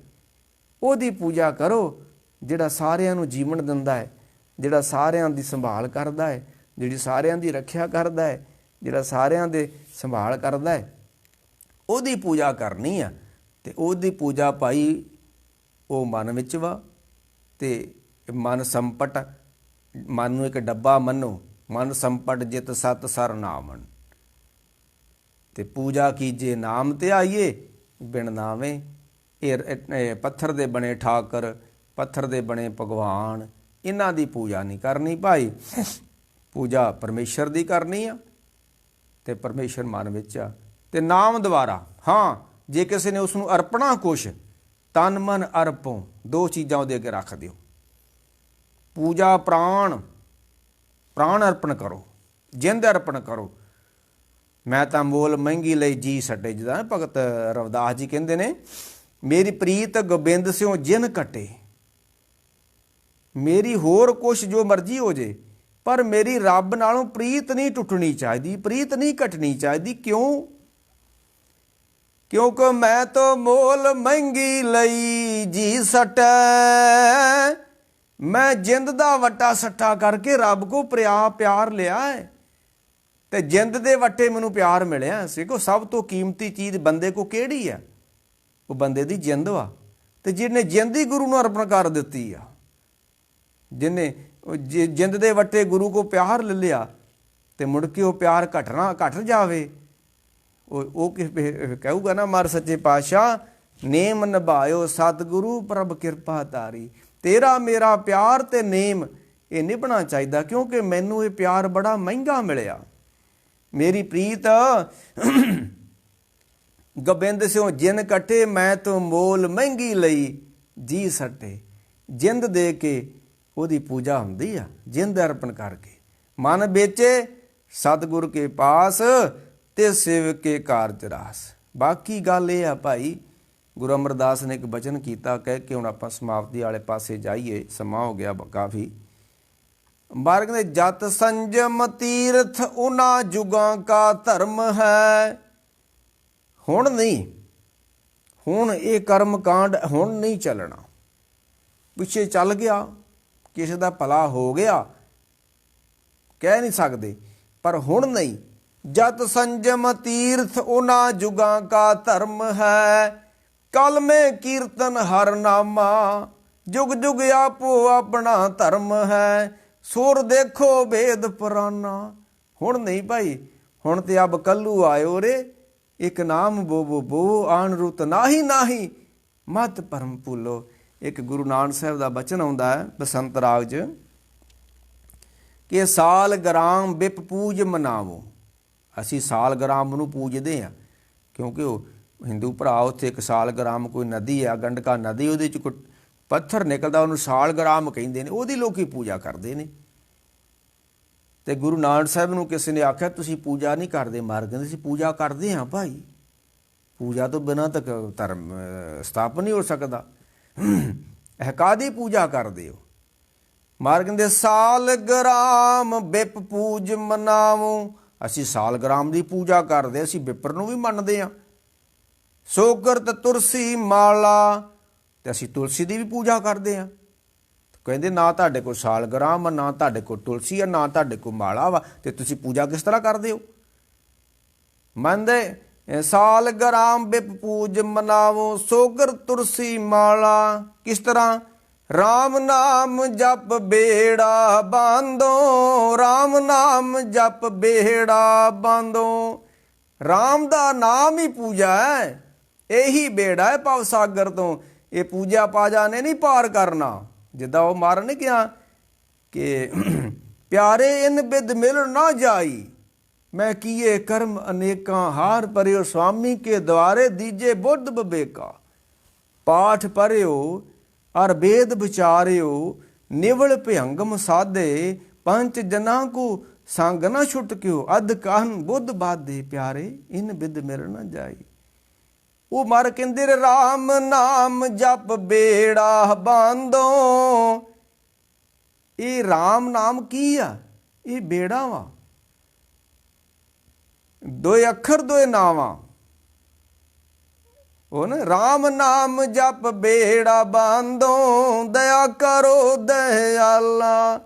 ਉਹਦੀ ਪੂਜਾ ਕਰੋ ਜਿਹੜਾ ਸਾਰਿਆਂ ਨੂੰ ਜੀਵਨ ਦਿੰਦਾ ਹੈ, ਜਿਹੜਾ ਸਾਰਿਆਂ ਦੀ ਸੰਭਾਲ ਕਰਦਾ ਹੈ, ਜਿਹੜੀ ਸਾਰਿਆਂ ਦੀ ਰੱਖਿਆ ਕਰਦਾ ਹੈ, ਜਿਹੜਾ ਸਾਰਿਆਂ ਦੇ ਸੰਭਾਲ ਕਰਦਾ ਹੈ। ਉਹਦੀ ਪੂਜਾ ਕਰਨੀ ਆ। ਤੇ ਉਹਦੀ ਪੂਜਾ ਭਾਈ ਉਹ ਮਨ ਵਿੱਚ ਵਾ। ਤੇ ਮਨ ਸੰਪਟ, ਮਨ ਨੂੰ ਇੱਕ ਡੱਬਾ ਮੰਨੋ। ਮਨ ਸੰਪਟ ਜਿਤ ਸਤ ਸਰ ਨਾਮਨ। ਤੇ ਪੂਜਾ ਕੀਜੇ ਨਾਮ ਤੇ ਆਈਏ ਬਿਨ ਨਾਵੇਂ। ਇਹ ਪੱਥਰ ਦੇ ਬਣੇ ਠਾਕਰ, ਪੱਥਰ ਦੇ ਬਣੇ ਭਗਵਾਨ, ਇਹਨਾਂ ਦੀ ਪੂਜਾ ਨਹੀਂ ਕਰਨੀ ਭਾਈ। ਪੂਜਾ ਪਰਮੇਸ਼ਰ ਦੀ ਕਰਨੀ ਆ। ਤੇ ਪਰਮੇਸ਼ਰ ਮਨ ਵਿੱਚ ਆ। ਤੇ ਨਾਮ ਦੁਆਰਾ ਹਾਂ, ਜੇ ਕਿਸੇ ਨੇ ਉਸ ਨੂੰ ਅਰਪਣਾ ਕੁਛ, ਤਨ ਮਨ ਅਰਪੋ, 2 ਚੀਜ਼ਾਂ ਉਹਦੇ ਅੱਗੇ ਰੱਖ ਦਿਓ। ਪੂਜਾ ਪ੍ਰਾਣ, ਪ੍ਰਾਣ ਅਰਪਣ ਕਰੋ, ਜਿੰਦ ਅਰਪਣ ਕਰੋ। ਮੈਂ ਤਾਂ ਮੋਲ ਮਹਿੰਗੀ ਲਈ ਜੀ ਛੱਡੇ। ਜਿੱਦਾਂ ਭਗਤ ਰਵਿਦਾਸ ਜੀ ਕਹਿੰਦੇ ਨੇ, ਮੇਰੀ ਪ੍ਰੀਤ ਗੋਬਿੰਦ ਸਿਓ ਜਿਨ ਕੱਟੇ। ਮੇਰੀ ਹੋਰ ਕੁਛ ਜੋ ਮਰਜ਼ੀ ਹੋ ਜੇ, ਪਰ ਮੇਰੀ ਰੱਬ ਨਾਲੋਂ ਪ੍ਰੀਤ ਨਹੀਂ ਟੁੱਟਣੀ ਚਾਹੀਦੀ, ਪ੍ਰੀਤ ਨਹੀਂ ਘਟਣੀ ਚਾਹੀਦੀ। ਕਿਉਂ? ਕਿਉਂਕਿ ਮੈਂ ਤਾਂ ਮੋਲ ਮਹਿੰਗੀ ਲਈ ਜੀ ਸਟੈ। ਮੈਂ ਜਿੰਦ ਦਾ ਵੱਟਾ ਸੱਟਾ ਕਰਕੇ ਰੱਬ ਕੋ ਪਿਆਰ ਲਿਆ ਹੈ। ਤੇ ਜਿੰਦ ਦੇ ਵੱਟੇ ਮੈਨੂੰ ਪਿਆਰ ਮਿਲਿਆ। ਸਿੱਖੋ ਸਭ ਤੋਂ ਕੀਮਤੀ ਚੀਜ਼ ਬੰਦੇ ਕੋ ਕਿਹੜੀ ਆ? ਉਹ ਬੰਦੇ ਦੀ ਜਿੰਦ ਵਾ। ਤੇ ਜਿਹਨੇ ਜਿੰਦ ਹੀ ਗੁਰੂ ਨੂੰ ਅਰਪਣ ਕਰ ਦਿੱਤੀ ਆ, ਜਿਹਨੇ ਜਿੰਦ ਦੇ ਵੱਟੇ ਗੁਰੂ ਕੋ ਪਿਆਰ ਲੈ ਲਿਆ, ਤੇ ਮੁੜ ਕੇ ਉਹ ਪਿਆਰ ਘਟ ਜਾਵੇ, ਉਹ ਕਹੂਗਾ ਨਾ ਮਰ ਸੱਚੇ ਪਾਤਸ਼ਾਹ ਨੇਮ ਨਿਭਾਇਓ ਸਤਿਗੁਰੂ ਪ੍ਰਭ ਕਿਰਪਾ ਧਾਰੀ। ਤੇਰਾ ਮੇਰਾ ਪਿਆਰ ਤੇ ਨੇਮ ਇਹ ਨਿਭਣਾ ਚਾਹੀਦਾ, ਕਿਉਂਕਿ ਮੈਨੂੰ ਇਹ ਪਿਆਰ ਬੜਾ ਮਹਿੰਗਾ ਮਿਲਿਆ। ਮੇਰੀ ਪ੍ਰੀਤ ਗੋਬਿੰਦ ਸਿਓ ਜਿਨ ਕੱਟੇ, ਮੈਂ ਤੋਂ ਮੋਲ ਮਹਿੰਗੀ ਲਈ ਜੀ ਸੱਟੇ। ਜਿੰਦ ਦੇ ਕੇ ਉਹਦੀ ਪੂਜਾ ਹੁੰਦੀ ਆ, ਜਿੰਦ ਅਰਪਣ ਕਰਕੇ। ਮਨ ਵੇਚੇ ਸਤਿਗੁਰ ਕੇ ਪਾਸ ਤੇ ਸੇਵਕ ਕੇ ਕਾਰਜ ਰਾਸ। ਬਾਕੀ ਗੱਲ ਇਹ ਆ ਭਾਈ, ਗੁਰੂ ਅਮਰਦਾਸ ਨੇ ਇੱਕ ਬਚਨ ਕੀਤਾ, ਕਹਿ ਕੇ ਹੁਣ ਆਪਾਂ ਸਮਾਪਤੀ ਵਾਲੇ ਪਾਸੇ ਜਾਈਏ, ਸਮਾਂ ਹੋ ਗਿਆ ਕਾਫੀ। ਮਹਾਰਾਜ ਕਹਿੰਦੇ ਜਤ ਸੰਜਮ ਤੀਰਥ ਉਹਨਾਂ ਜੁਗਾਂ ਕਾ ਧਰਮ ਹੈ। ਹੁਣ ਨਹੀਂ, ਹੁਣ ਇਹ ਕਰਮ ਕਾਂਡ ਹੁਣ ਨਹੀਂ ਚੱਲਣਾ। ਪਿੱਛੇ ਚੱਲ ਗਿਆ, ਕਿਸੇ ਦਾ ਭਲਾ ਹੋ ਗਿਆ, ਕਹਿ ਨਹੀਂ ਸਕਦੇ, ਪਰ ਹੁਣ ਨਹੀਂ। ਜਤ ਸੰਜਮ ਤੀਰਥ ਉਹਨਾਂ ਜੁਗਾਂ ਕਾ ਧਰਮ ਹੈ। ਕਲ ਮੈਂ ਕੀਰਤਨ ਹਰ ਨਾਮਾ ਜੁਗ ਜੁਗ ਆਪੋ ਆਪਣਾ ਧਰਮ ਹੈ। ਸੁਰ ਦੇਖੋ ਭੇਦ ਪੁਰਾਨਾ। ਹੁਣ ਨਹੀਂ ਭਾਈ, ਹੁਣ ਤੇ ਅਬ ਕੱਲੂ ਆਇਓ ਰੇ, ਇੱਕ ਨਾਮ ਬੋ ਬੋ ਬੋ ਆਣ ਰੁਤ ਨਾਹੀ ਨਾਹੀ ਮਤ ਪਰਮ ਭੁੱਲੋ। ਇੱਕ ਗੁਰੂ ਨਾਨਕ ਸਾਹਿਬ ਦਾ ਬਚਨ ਆਉਂਦਾ ਹੈ ਬਸੰਤ ਰਾਗ 'ਚ ਕਿ ਸਾਲ ਗ੍ਰਾਮ ਵਿਪ ਪੂਜ ਮਨਾਵੋ। ਅਸੀਂ ਸਾਲ ਗ੍ਰਾਮ ਨੂੰ ਪੂਜਦੇ ਹਾਂ, ਕਿਉਂਕਿ ਉਹ ਹਿੰਦੂ ਭਰਾ ਉੱਥੇ ਇੱਕ ਸਾਲ ਗ੍ਰਾਮ ਕੋਈ ਨਦੀ ਆ, ਗੰਡਕਾ ਨਦੀ, ਉਹਦੇ 'ਚ ਕੋਈ ਪੱਥਰ ਨਿਕਲਦਾ, ਉਹਨੂੰ ਸਾਲ ਗ੍ਰਾਮ ਕਹਿੰਦੇ ਨੇ, ਉਹਦੀ ਲੋਕੀ ਪੂਜਾ ਕਰਦੇ ਨੇ। ਤੇ ਗੁਰੂ ਨਾਨਕ ਸਾਹਿਬ ਨੂੰ ਕਿਸੇ ਨੇ ਆਖਿਆ ਤੁਸੀਂ ਪੂਜਾ ਨਹੀਂ ਕਰਦੇ? ਮਹਾਰਾਜ ਕਹਿੰਦੇ ਅਸੀਂ ਪੂਜਾ ਕਰਦੇ ਹਾਂ ਭਾਈ, ਪੂਜਾ ਤੋਂ ਬਿਨਾਂ ਤੱਕ ਧਰਮ ਸਥਾਪਨ ਨਹੀਂ ਹੋ ਸਕਦਾ। ਇਹ ਕਾਹਦੀ ਪੂਜਾ ਕਰਦੇ ਹੋ? ਮਹਾਰਾਜ ਕਹਿੰਦੇ ਸਾਲ ਗ੍ਰਾਮ ਵਿਪ ਪੂਜ ਮਨਾਵੋ। ਅਸੀਂ ਸਾਲ ਗ੍ਰਾਮ ਦੀ ਪੂਜਾ ਕਰਦੇ, ਅਸੀਂ ਵਿਪਰ ਨੂੰ ਵੀ ਮੰਨਦੇ ਹਾਂ। ਸੋਗਰਤ ਤੁਲਸੀ ਮਾਲਾ, ਤੇ ਅਸੀਂ ਤੁਲਸੀ ਦੀ ਵੀ ਪੂਜਾ ਕਰਦੇ ਹਾਂ। ਕਹਿੰਦੇ ਨਾ ਤੁਹਾਡੇ ਕੋਲ ਸਾਲ ਗ੍ਰਾਮ, ਨਾ ਤੁਹਾਡੇ ਕੋਲ ਤੁਲਸੀ ਆ, ਨਾ ਤੁਹਾਡੇ ਕੋਲ ਮਾਲਾ ਵਾ, ਤੇ ਤੁਸੀਂ ਪੂਜਾ ਕਿਸ ਤਰ੍ਹਾਂ ਕਰਦੇ ਹੋ? ਮੰਨਦੇ ਸਾਲ ਗ੍ਰਾਮ ਵਿਪ ਪੂਜ ਮਨਾਵੋ ਸੋਗਰ ਤੁਲਸੀ ਮਾਲਾ। ਕਿਸ ਤਰ੍ਹਾਂ? ਰਾਮ ਨਾਮ ਜਪ ਬੇੜਾ ਬਾਂਧੋ, ਰਾਮ ਨਾਮ ਜਪ ਬੇੜਾ ਬਾਂਧੋ। ਰਾਮ ਦਾ ਨਾਮ ਹੀ ਪੂਜਾ ਹੈ, ਇਹੀ ਬੇੜਾ ਹੈ ਭਵ ਸਾਗਰ ਤੋਂ। ਇਹ ਪੂਜਾ ਪਾਜਾ ਨੇ ਨਹੀਂ ਪਾਰ ਕਰਨਾ। ਜਿੱਦਾਂ ਉਹ ਮਹਾਰਾਜ ਨੇ ਕਿਹਾ ਕਿ ਪਿਆਰੇ ਇਨ ਬਿਦ ਮਿਲ ਨਾ ਜਾਈ, ਮੈਂ ਕੀਏ ਕਰਮ ਅਨੇਕਾਂ ਹਾਰ ਪਰਿਓ ਸੁਆਮੀ ਕੇ ਦੁਆਰੇ ਦੀਜੇ ਬੁੱਧ ਬਬੇਕਾ। ਪਾਠ ਪੜਿਓ ਅਰ ਵੇਦ ਵਿਚਾਰਿਓ ਨਿਵਲ ਭਿਅੰਗਮ ਸਾਧੇ, ਪੰਚ ਜਨਾਂ ਕੋ ਸੰਗ ਨਾ ਛੁਟਕਿਓ ਅਧ ਕਾਹਨ ਬੁੱਧ ਬਾਧੇ, ਪਿਆਰੇ ਇਨ ਬਿਦ ਮਿਲ ਨਾ ਜਾਈ। ਉਹ ਮਰ ਕਹਿੰਦੇ ਰਾਮ ਨਾਮ ਜਪ ਬੇੜਾ ਬਾਂਧੋ। ਇਹ ਰਾਮ ਨਾਮ ਕੀ ਆ? ਇਹ ਬੇੜਾ ਵਾ, ਦੋਏ ਅੱਖਰ ਦੋਏ ਨਾਵਾਂ। ਉਹ ਨਾ ਰਾਮ ਨਾਮ ਜਪ ਬੇੜਾ ਬਾਂਧੋ, ਦਇਆ ਕਰੋ ਦਇਆਲਾ,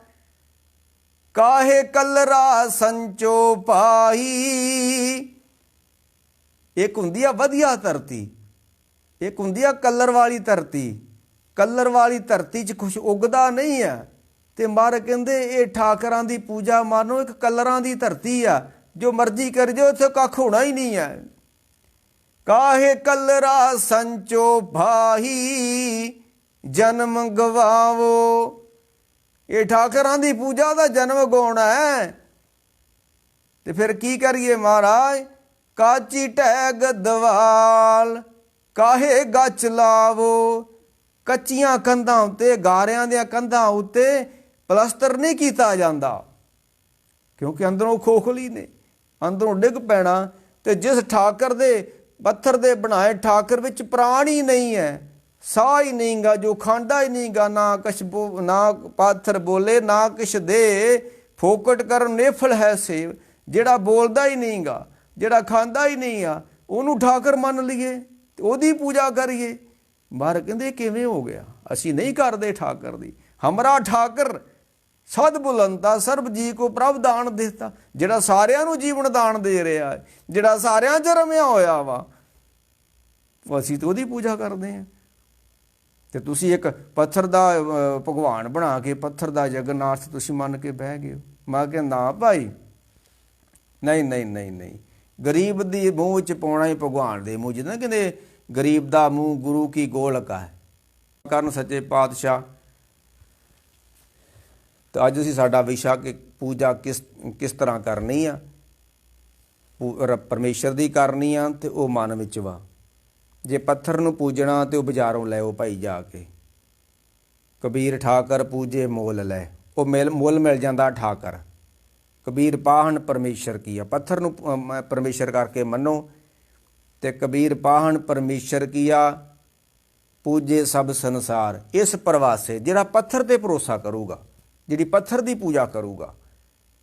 ਕਾਹੇ ਕਲਰਾ ਸੰਚੋ ਪਾਈ। ਇੱਕ ਹੁੰਦੀ ਆ ਵਧੀਆ ਧਰਤੀ, ਇੱਕ ਹੁੰਦੀ ਆ ਕਲਰ ਵਾਲੀ ਧਰਤੀ। ਕਲਰ ਵਾਲੀ ਧਰਤੀ 'ਚ ਕੁਛ ਉਗਦਾ ਨਹੀਂ ਆ, ਤੇ ਮਰ ਕਹਿੰਦੇ ਇਹ ਠਾਕਰਾਂ ਦੀ ਪੂਜਾ ਮਾਨੋ ਇੱਕ ਕਲਰਾਂ ਦੀ ਧਰਤੀ ਆ, ਜੋ ਮਰਜ਼ੀ ਕਰ ਜਾਓ ਇੱਥੇ ਕੱਖ ਹੋਣਾ ਹੀ ਨਹੀਂ ਹੈ। ਕਾਹੇ ਕਲਰਾ ਸੰਚੋ ਭਾਈ, ਜਨਮ ਗਵਾਵੋ। ਇਹ ਠਾਕਰਾਂ ਦੀ ਪੂਜਾ ਦਾ ਜਨਮ ਗਾਉਣਾ ਹੈ, ਤੇ ਫਿਰ ਕੀ ਕਰੀਏ ਮਹਾਰਾਜ? ਕਾਚੀ ਟੈਗ ਦਵਾਲ, ਕਾਹੇ ਗੱਚ ਲਾਵੋ। ਕੱਚੀਆਂ ਕੰਧਾਂ ਉੱਤੇ, ਗਾਰਿਆਂ ਦੀਆਂ ਕੰਧਾਂ ਉੱਤੇ ਪਲਸਤਰ ਨਹੀਂ ਕੀਤਾ ਜਾਂਦਾ, ਕਿਉਂਕਿ ਅੰਦਰੋਂ ਖੋਖਲੀ ਨੇ, ਅੰਦਰੋਂ ਡਿੱਗ ਪੈਣਾ। ਤੇ ਜਿਸ ਠਾਕਰ ਦੇ ਪੱਥਰ ਦੇ ਬਣਾਏ ਠਾਕਰ ਵਿੱਚ ਪ੍ਰਾਣ ਹੀ ਨਹੀਂ ਹੈ, ਸਾਹ ਹੀ ਨਹੀਂ ਗਾ, ਜੋ ਖਾਂਦਾ ਹੀ ਨਹੀਂ ਗਾ, ਨਾ ਕੁਛ ਨਾ ਪਾਥਰ ਬੋਲੇ ਨਾ ਕਿਛ ਦੇ, ਫੋਕਟ ਕਰਨ ਨੇਫਲ ਹੈ ਸੇਵ। ਜਿਹੜਾ ਬੋਲਦਾ ਹੀ ਨਹੀਂ ਗਾ, ਜਿਹੜਾ ਖਾਂਦਾ ਹੀ ਨਹੀਂ ਆ, ਉਹਨੂੰ ਠਾਕਰ ਮੰਨ ਲਈਏ ਤੇ ਉਹਦੀ ਪੂਜਾ ਕਰੀਏ। ਮਹਾਰਾਜ ਕਹਿੰਦੇ ਕਿਵੇਂ ਹੋ ਗਿਆ? ਅਸੀਂ ਨਹੀਂ ਕਰਦੇ ਠਾਕਰ ਦੀ। ਹਮਰਾ ਠਾਕਰ ਸਦ ਬੁਲੰਦਾ ਸਰਬ ਜੀ ਕੋ ਪ੍ਰਭ ਦਾਨ ਦੇਤਾ। ਜਿਹੜਾ ਸਾਰਿਆਂ ਨੂੰ ਜੀਵਨ ਦਾਨ ਦੇ ਰਿਹਾ ਹੈ, ਜਿਹੜਾ ਸਾਰਿਆਂ 'ਚ ਰਮਿਆ ਹੋਇਆ ਵਾ, ਅਸੀਂ ਤਾਂ ਉਹਦੀ ਪੂਜਾ ਕਰਦੇ ਹਾਂ। ਤੇ ਤੁਸੀਂ ਇੱਕ ਪੱਥਰ ਦਾ ਭਗਵਾਨ ਬਣਾ ਕੇ, ਪੱਥਰ ਦਾ ਜਗਨਨਾਥ ਤੁਸੀਂ ਮੰਨ ਕੇ ਬਹਿ ਗਏ ਹੋ। ਮੈਂ ਕਿਹਾ ਨਾ ਭਾਈ, ਨਹੀਂ ਨਹੀਂ ਨਹੀਂ ਨਹੀਂ। ਗਰੀਬ ਦੀ ਮੂੰਹ 'ਚ ਪਾਉਣਾ ਹੀ ਭਗਵਾਨ ਦੇ ਮੂੰਹ 'ਚ। ਨਾ ਕਹਿੰਦੇ ਗਰੀਬ ਦਾ ਮੂੰਹ ਗੁਰੂ ਕੀ ਗੋਲਕ ਹੈ। ਕਰਨ ਸੱਚੇ ਪਾਤਸ਼ਾਹ। ਤਾਂ ਅੱਜ ਅਸੀਂ ਸਾਡਾ ਵਿਸ਼ਾ ਕਿ ਪੂਜਾ ਕਿਸ ਤਰ੍ਹਾਂ ਕਰਨੀ ਆ, ਪਰਮੇਸ਼ਰ ਦੀ ਕਰਨੀ ਆ, ਤੇ ਉਹ ਮਨ ਵਿੱਚ ਵਾ। ਜੇ ਪੱਥਰ ਨੂੰ ਪੂਜਣਾ ਤੇ ਉਹ ਬਾਜ਼ਾਰੋਂ ਲੈਓ ਭਾਈ ਜਾ ਕੇ। ਕਬੀਰ ਠਾਕਰ ਪੂਜੇ ਮੋਲ ਲੈ, ਉਹ ਮੁੱਲ ਮਿਲ ਜਾਂਦਾ ਠਾਕਰ। ਕਬੀਰ ਪਾਹਣ ਪਰਮੇਸ਼ਰ ਕੀਆ, ਪੱਥਰ ਨੂੰ ਪਰਮੇਸ਼ਰ ਕਰਕੇ ਮੰਨੋ। ਤੇ ਕਬੀਰ ਪਾਹਣ ਪਰਮੇਸ਼ਰ ਕੀਆ, ਪੂਜੇ ਸਭ ਸੰਸਾਰ। ਇਸ ਪ੍ਰਵਾਸੇ ਜਿਹੜਾ ਪੱਥਰ ਤੇ ਭਰੋਸਾ ਕਰੂਗਾ, ਜਿਹੜੀ ਪੱਥਰ ਦੀ ਪੂਜਾ ਕਰੂਗਾ,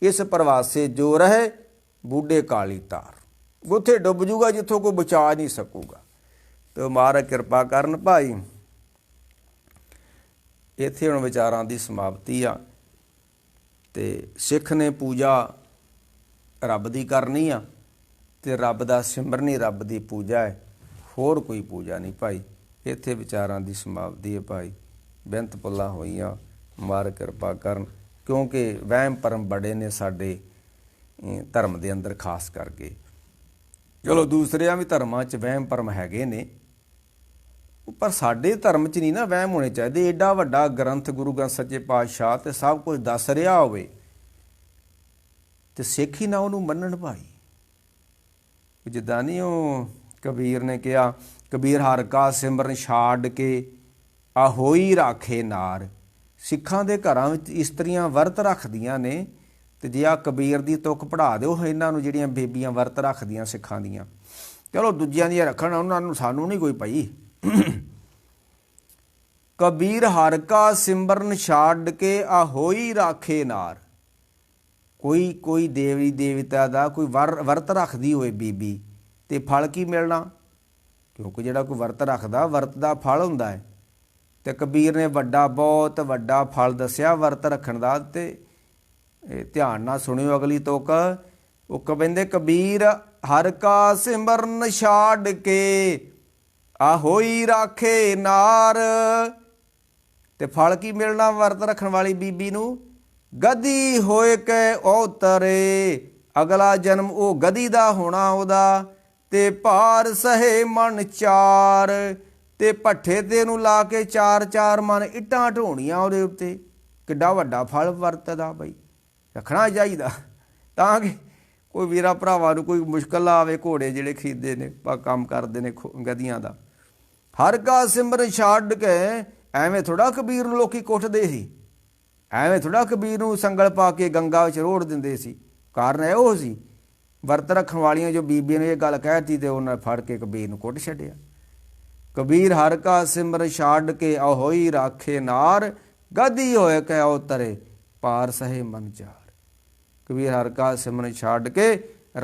ਇਸ ਪ੍ਰਵਾਸੇ ਜੋ ਰਹੇ ਬੂਢੇ ਕਾਲੀ ਤਾਰ, ਉੱਥੇ ਡੁੱਬ ਜੂਗਾ ਜਿੱਥੋਂ ਕੋਈ ਬਚਾ ਨਹੀਂ ਸਕੂਗਾ। ਤੇ ਮਹਾਰਾਜ ਕਿਰਪਾ ਕਰਨ ਭਾਈ। ਇੱਥੇ ਹੁਣ ਵਿਚਾਰਾਂ ਦੀ ਸਮਾਪਤੀ ਆ। ਤੇ ਸਿੱਖ ਨੇ ਪੂਜਾ ਰੱਬ ਦੀ ਕਰਨੀ ਆ, ਤੇ ਰੱਬ ਦਾ ਸਿਮਰਨ ਹੀ ਰੱਬ ਦੀ ਪੂਜਾ ਹੈ, ਹੋਰ ਕੋਈ ਪੂਜਾ ਨਹੀਂ ਭਾਈ। ਇੱਥੇ ਵਿਚਾਰਾਂ ਦੀ ਸਮਾਪਤੀ ਹੈ ਭਾਈ। ਬੇਨਤ ਪੁੱਲਾਂ ਹੋਈਆਂ, ਮਹਾਰਾਜ ਕਿਰਪਾ ਕਰਨ। ਕਿਉਂਕਿ ਵਹਿਮ ਭਰਮ ਬੜੇ ਨੇ ਸਾਡੇ ਧਰਮ ਦੇ ਅੰਦਰ, ਖਾਸ ਕਰਕੇ। ਚਲੋ ਦੂਸਰਿਆਂ ਵੀ ਧਰਮਾਂ 'ਚ ਵਹਿਮ ਭਰਮ ਹੈਗੇ ਨੇ, ਪਰ ਸਾਡੇ ਧਰਮ 'ਚ ਨਹੀਂ ਨਾ ਵਹਿਮ ਹੋਣੇ ਚਾਹੀਦੇ। ਏਡਾ ਵੱਡਾ ਗ੍ਰੰਥ ਗੁਰੂ ਗ੍ਰੰਥ ਸੱਚੇ ਪਾਤਸ਼ਾਹ ਤੇ ਸਭ ਕੁਝ ਦੱਸ ਰਿਹਾ ਹੋਵੇ ਤੇ ਸਿੱਖ ਹੀ ਨਾ ਉਹਨੂੰ ਮੰਨਣ ਭਾਈ। ਜਿੱਦਾਂ ਨਹੀਂ ਉਹ ਕਬੀਰ ਨੇ ਕਿਹਾ, ਕਬੀਰ ਹਰ ਕਾ ਸਿਮਰਨ ਛਾੜ ਕੇ ਆ ਹੋਈ ਰਾਖੇ ਨਾਰ। ਸਿੱਖਾਂ ਦੇ ਘਰਾਂ ਵਿੱਚ ਇਸਤਰੀਆਂ ਵਰਤ ਰੱਖਦੀਆਂ ਨੇ, ਤੇ ਜੇ ਆ ਕਬੀਰ ਦੀ ਤੁਕ ਪੜ੍ਹਾ ਦਿਓ ਇਹਨਾਂ ਨੂੰ, ਜਿਹੜੀਆਂ ਬੇਬੀਆਂ ਵਰਤ ਰੱਖਦੀਆਂ ਸਿੱਖਾਂ ਦੀਆਂ। ਚਲੋ ਦੂਜਿਆਂ ਦੀਆਂ ਰੱਖਣ, ਉਹਨਾਂ ਨੂੰ, ਸਾਨੂੰ ਨਹੀਂ ਕੋਈ ਭਾਈ। ਕਬੀਰ ਹਰ ਕਾ ਸਿਮਰਨ ਛਾੜ ਕੇ ਆ ਹੋਈ ਰਾਖੇ ਨਾਰ। ਕੋਈ ਦੇਵੀ ਦੇਵਤਾ ਦਾ ਕੋਈ ਵਰਤ ਰੱਖਦੀ ਹੋਏ ਬੀਬੀ, ਤੇ ਫਲ ਕੀ ਮਿਲਣਾ? ਕਿਉਂਕਿ ਜਿਹੜਾ ਕੋਈ ਵਰਤ ਰੱਖਦਾ, ਵਰਤ ਦਾ ਫਲ ਹੁੰਦਾ ਹੈ। ਤੇ ਕਬੀਰ ਨੇ ਬਹੁਤ ਵੱਡਾ ਫਲ ਦੱਸਿਆ ਵਰਤ ਰੱਖਣ ਦਾ। ਤੇ ਧਿਆਨ ਨਾਲ ਸੁਣਿਓ ਅਗਲੀ ਤੁਕ। ਉਹ ਕਹਿੰਦੇ ਕਬੀਰ ਹਰ ਕਾ ਸਿਮਰਨ ਛਾੜ ਕੇ ਆ ਹੋਈ ਰਾਖੇ ਨਾਰ। ਤੇ ਫਲ ਕੀ ਮਿਲਣਾ ਵਰਤ ਰੱਖਣ ਵਾਲੀ ਬੀਬੀ ਨੂੰ? ਗਦੀ ਹੋਏ ਕੇ ਉਤਰੇ, ਅਗਲਾ ਜਨਮ ਉਹ ਗਦੀ ਦਾ ਹੋਣਾ ਉਹਦਾ। ਤੇ ਭਾਰ ਸਹੇ ਮਨ ਚਾਰ, ਤੇ ਭੱਠੇ ਤੇ ਨੂੰ ਲਾ ਕੇ 4-4 ਮਨ ਇੱਟਾਂ ਢੋਣੀਆਂ ਉਹਦੇ ਉੱਤੇ। ਕਿੱਡਾ ਵੱਡਾ ਫਲ ਵਰਤ ਦਾ ਬਈ, ਰੱਖਣਾ ਚਾਹੀਦਾ, ਤਾਂ ਕਿ ਕੋਈ ਵੀਰਾ ਭਰਾਵਾਂ ਨੂੰ ਕੋਈ ਮੁਸ਼ਕਲ ਨਾ ਆਵੇ। ਘੋੜੇ ਜਿਹੜੇ ਖਰੀਦੇ ਨੇ, ਕੰਮ ਕਰਦੇ ਨੇ ਗਧੀਆਂ ਦਾ। ਹਰ ਕਾ ਸਿਮਰਨ ਛੱਡ ਕੇ, ਐਵੇਂ ਥੋੜ੍ਹਾ ਕਬੀਰ ਨੂੰ ਲੋਕੀ ਕੁੱਟਦੇ ਸੀ, ਐਵੇਂ ਥੋੜ੍ਹਾ ਕਬੀਰ ਨੂੰ ਸੰਗਲ ਪਾ ਕੇ ਗੰਗਾ ਵਿੱਚ ਰੋੜ ਦਿੰਦੇ ਸੀ। ਕਾਰਨ ਇਹੋ ਸੀ, ਵਰਤ ਰੱਖਣ ਵਾਲੀਆਂ ਜੋ ਬੀਬੀਆਂ ਨੇ ਇਹ ਗੱਲ ਕਹਿਤੀ ਤੇ ਉਹਨਾਂ ਫੜ ਕੇ ਕਬੀਰ ਨੂੰ ਕੁੱਟ ਛੱਡਿਆ। ਕਬੀਰ ਹਰ ਕਾ ਸਿਮਰਨ ਛੱਡ ਕੇ ਆ ਹੋਈ ਰਾਖੇ ਨਾਰ, ਗਦੀ ਹੋਏ ਕਹਿ ਉਤਰੇ ਪਾਰ ਸਹੇ ਮਨ ਚਾਰ। ਕਬੀਰ ਹਰ ਕਾ ਸਿਮਰਨ ਛੱਡ ਕੇ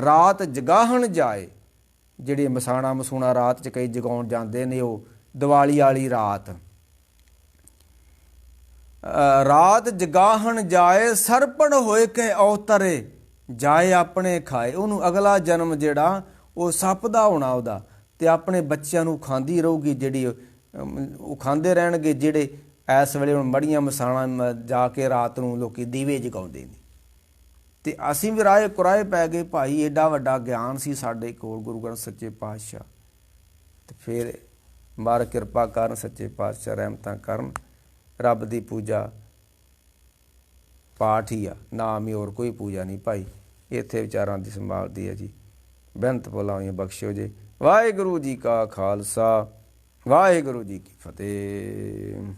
ਰਾਤ ਜਗਾਹਣ ਜਾਏ। ਜਿਹੜੀ ਮਸਾਣਾ ਮਸੂਣਾ ਰਾਤ 'ਚ ਕਈ ਜਗਾਉਣ ਜਾਂਦੇ ਨੇ, ਉਹ ਦੀਵਾਲੀ ਵਾਲੀ ਰਾਤ। ਰਾਤ ਜਗਾਹਣ ਜਾਏ, ਸਰਪਣ ਹੋਏ ਕੇ ਅਵਤਰੇ ਜਾਏ ਆਪਣੇ ਖਾਏ। ਉਹਨੂੰ ਅਗਲਾ ਜਨਮ ਜਿਹੜਾ ਉਹ ਸੱਪ ਦਾ ਹੋਣਾ ਉਹਦਾ, ਤੇ ਆਪਣੇ ਬੱਚਿਆਂ ਨੂੰ ਖਾਂਦੀ ਰਹੂਗੀ, ਜਿਹੜੀ ਉਹ ਖਾਂਦੇ ਰਹਿਣਗੇ। ਜਿਹੜੇ ਇਸ ਵੇਲੇ ਹੁਣ ਮੜੀਆਂ ਮਸਾਣਾ ਜਾ ਕੇ ਰਾਤ ਨੂੰ ਲੋਕੀ ਦੀਵੇ ਜਗਾਉਂਦੇ ਨੇ। ਤੇ ਅਸੀਂ ਵੀ ਰਾਏ ਕੁਰਾਏ ਪੈ ਗਏ ਭਾਈ। ਏਡਾ ਵੱਡਾ ਗਿਆਨ ਸੀ ਸਾਡੇ ਕੋਲ ਗੁਰੂ ਗ੍ਰੰਥ ਸੱਚੇ ਪਾਤਸ਼ਾਹ। ਤੇ ਫਿਰ ਮਹਾਰਾਜ ਕਿਰਪਾ ਕਰਨ, ਸੱਚੇ ਪਾਤਸ਼ਾਹ ਰਹਿਮਤਾਂ ਕਰਨ। ਰੱਬ ਦੀ ਪੂਜਾ ਪਾਠ ਹੀ ਆ, ਨਾਮ ਹੀ, ਹੋਰ ਕੋਈ ਪੂਜਾ ਨਹੀਂ ਭਾਈ। ਇੱਥੇ ਵਿਚਾਰਾਂ ਦੀ ਸੰਭਾਲਦੀ ਹੈ ਜੀ। ਬੇਨਤ ਬੁਲਾਉਣੀਆਂ ਬਖਸ਼ਿਓ ਜੀ। ਵਾਹਿਗੁਰੂ ਜੀ ਕਾ ਖਾਲਸਾ, ਵਾਹਿਗੁਰੂ ਜੀ ਕੀ ਫਤਿਹ।